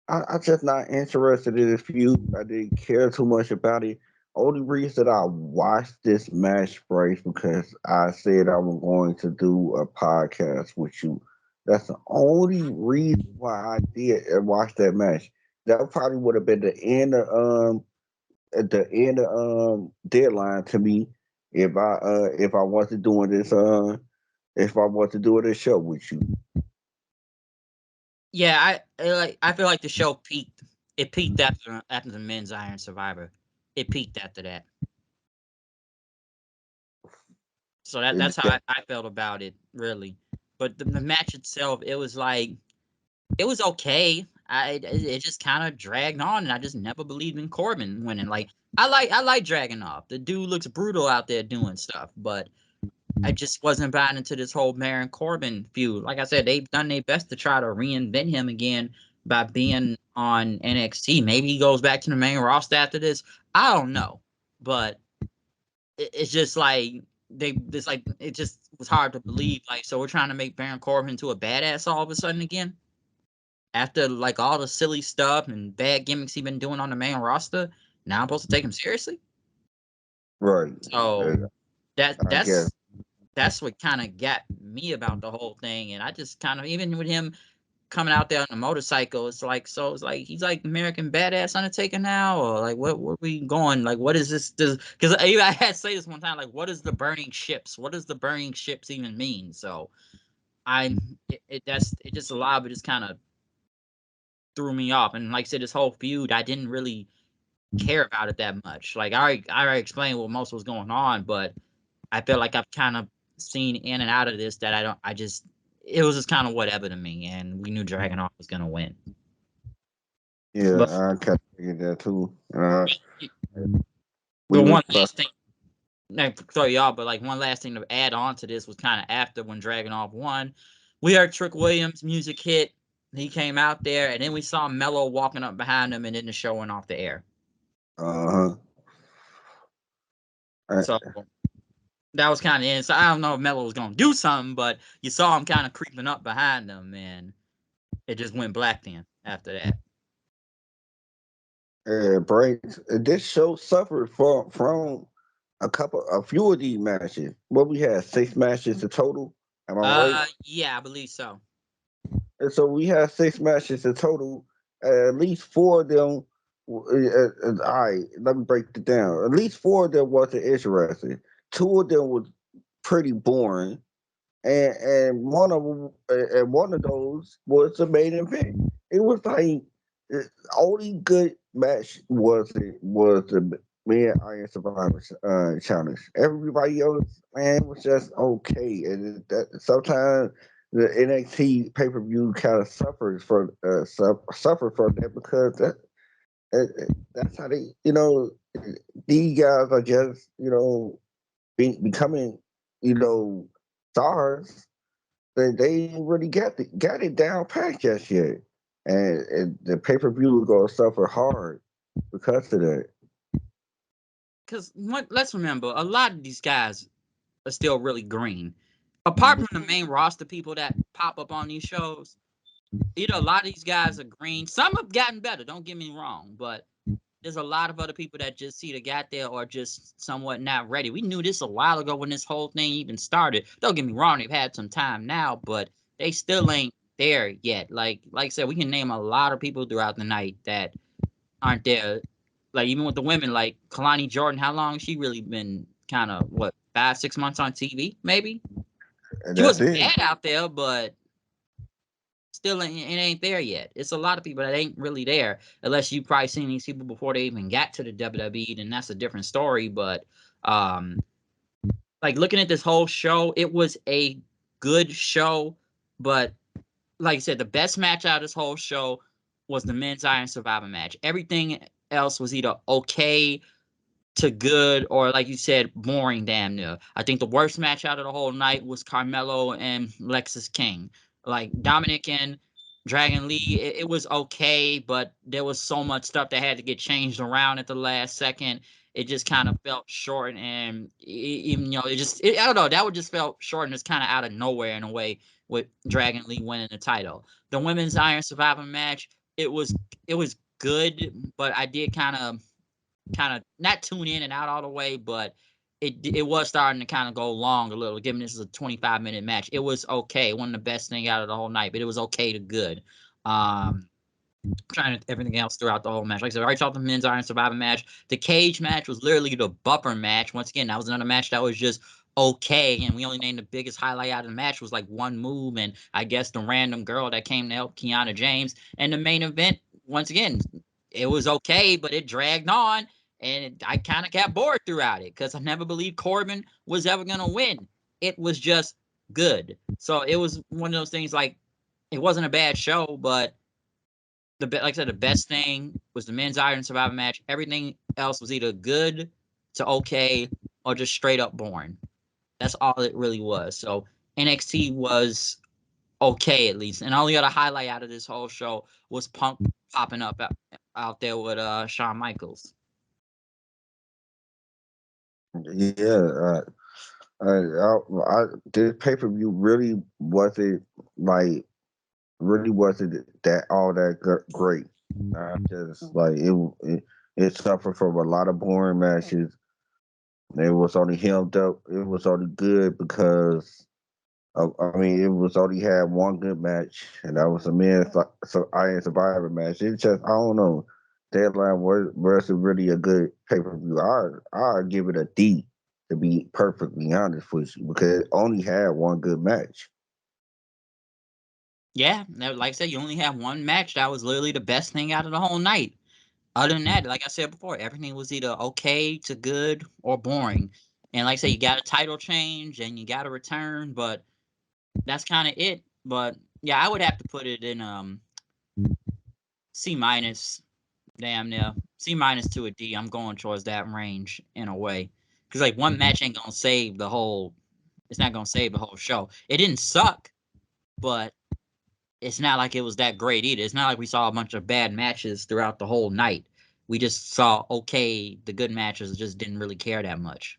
I just not interested in this feud. I didn't care too much about it. Only reason I watched this match, Bryce, because I said I was going to do a podcast with you. That's the only reason why I did watch that match. That probably would have been the end of at the end of deadline to me if I wasn't doing this if I wasn't doing this show with you. Yeah, I feel like the show peaked. It peaked after the men's Iron Survivor. It peaked after that. So that's how I felt about it, really. But the match itself, it was like it was okay. It just kind of dragged on, and I just never believed in Corbin winning. Like I like Dragonuv. The dude looks brutal out there doing stuff, but I just wasn't buying into this whole Baron Corbin feud. Like I said, they've done their best to try to reinvent him again by being on NXT. Maybe he goes back to the main roster after this. I don't know, but it's just like it just was hard to believe. Like, so we're trying to make Baron Corbin into a badass all of a sudden again after like all the silly stuff and bad gimmicks he's been doing on the main roster. Now I'm supposed to take him seriously. Right. So that I guess. that's what kind of got me about the whole thing. And I just kind of, even with him coming out there on a motorcycle, it's like, so it's like he's like American Badass Undertaker now, or like what we going, like what is this because I had to say this one time, like what is the burning ships, what does the burning ships even mean? So it just a lot of it just kind of threw me off. And like I said, this whole feud, I didn't really care about it that much. Like I already explained what most was going on, but I feel like I've kind of seen in and out of this that it was just kind of whatever to me, and we knew Dragonoff was gonna win. Yeah, But I kind of figured that too. We but was one last thing, like, sorry y'all, but like one last thing to add on to this was kind of after when Dragonoff won, we heard Trick Williams' music hit. He came out there, and then we saw Melo walking up behind him, and then the show went off the air. uh huh. So that was kind of it. So I don't know if Melo was gonna do something, but you saw him kind of creeping up behind them, and it just went black then after that. Brains. This show suffered from a few of these matches. What we had 6 matches in total. Am I right? Yeah, I believe so. And so we had 6 matches in total. At least 4 of them. All right, let me break it down. At least 4 of them wasn't interesting. 2 of them was pretty boring, and one of those was the main event. It was like the only good match was the Man Iron Survivor challenge. Everybody else, man, was just okay, and sometimes the NXT pay per view kind of suffers from suffer from that because that's how they these guys are just becoming stars. They ain't really got it down pat just yet, and the pay per view is gonna suffer hard because of that. Because let's remember, a lot of these guys are still really green. Apart from the main roster people that pop up on these shows, a lot of these guys are green. Some have gotten better, don't get me wrong, but there's a lot of other people that just either got there or just somewhat not ready. We knew this a while ago when this whole thing even started. Don't get me wrong, they've had some time now, but they still ain't there yet. Like I said, we can name a lot of people throughout the night that aren't there. Like even with the women, like Kalani Jordan, how long she really been kind of 5-6 months on TV, maybe? And She that's wasn't it. bad out there, but still it ain't there yet. It's a lot of people that ain't really there, unless you probably seen these people before they even got to the WWE, then that's a different story. But um, like looking at this whole show, it was a good show, but like I said, the best match out of this whole show was the men's Iron Survivor match. Everything else was either okay to good or, like you said, boring damn near. I think the worst match out of the whole night was Carmelo and Lexis King. Like Dominic and Dragon Lee, it was okay, but there was so much stuff that had to get changed around at the last second. it just kind of felt short, and even I don't know, that would just felt short and it's kind of out of nowhere in a way with Dragon Lee winning the title. The women's Iron Survivor match, it was good, but I did kind of not tune in and out all the way, but it was starting to kind of go long a little, given this is a 25-minute match. It was okay. It wasn't the best thing out of the whole night, but it was okay to good. Trying to everything else throughout the whole match. Like I said, I already talked the men's Iron Survivor match. The cage match was literally the bumper match. Once again, that was another match that was just okay, and we only named the biggest highlight out of the match was like one move, and I guess the random girl that came to help Kianna James. And the main event, once again, it was okay, but it dragged on, and I kind of got bored throughout it because I never believed Corbin was ever gonna win. It was just good. So it was one of those things like it wasn't a bad show, but like I said, the best thing was the men's Iron Survivor match. Everything else was either good to okay or just straight up boring. That's all it really was. So NXT was okay at least. And the only other highlight out of this whole show was Punk popping up out there with Shawn Michaels. Yeah, this pay per view really wasn't that all that great. I just like it suffered from a lot of boring matches. It was only held up. It was only good because I mean, it was only had one good match, and that was a Iron Survivor match. It just I don't know. Deadline wasn't really a good pay per view. I give it a D, to be perfectly honest with you, because it only had one good match. Yeah, like I said, you only have one match that was literally the best thing out of the whole night. Other than that, like I said before, everything was either okay to good or boring. And like I said, you got a title change and you got a return, but that's kind of it. But yeah, I would have to put it in C minus, damn near C minus to a D. I'm going towards that range in a way, because like one match ain't gonna save the whole. It's not gonna save the whole show. It didn't suck, but it's not like it was that great either. It's not like we saw a bunch of bad matches throughout the whole night. We just saw okay, the good matches, just didn't really care that much.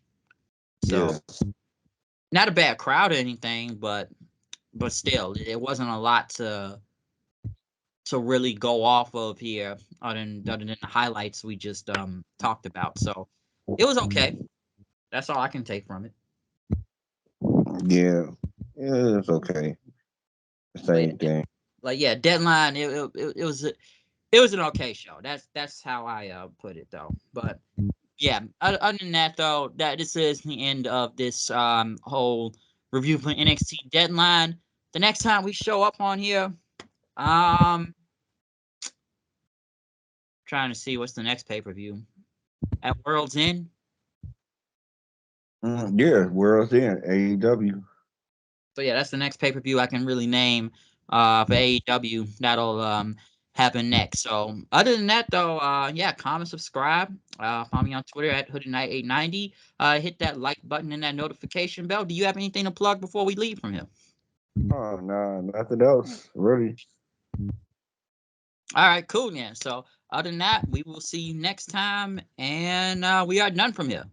So Yes. not a bad crowd or anything, but still, it wasn't a lot to really go off of here other than the highlights we just talked about. So it was okay. That's all I can take from it. Yeah, yeah, it's okay. But Same thing. like yeah, Deadline. It was an okay show. That's how I put it though. But yeah, other than that though, that this is the end of this whole review for NXT Deadline. The next time we show up on here, trying to see what's the next pay-per-view at World's End. Yeah, World's End, AEW. So yeah, that's the next pay-per-view I can really name for AEW. That'll happen next. So other than that though, yeah, comment, subscribe. Follow me on Twitter at HoodieKnight890. Hit that like button and that notification bell. Do you have anything to plug before we leave from here? Oh no, nothing else really. All right, cool, yeah. So other than that, we will see you next time, and we are done from here.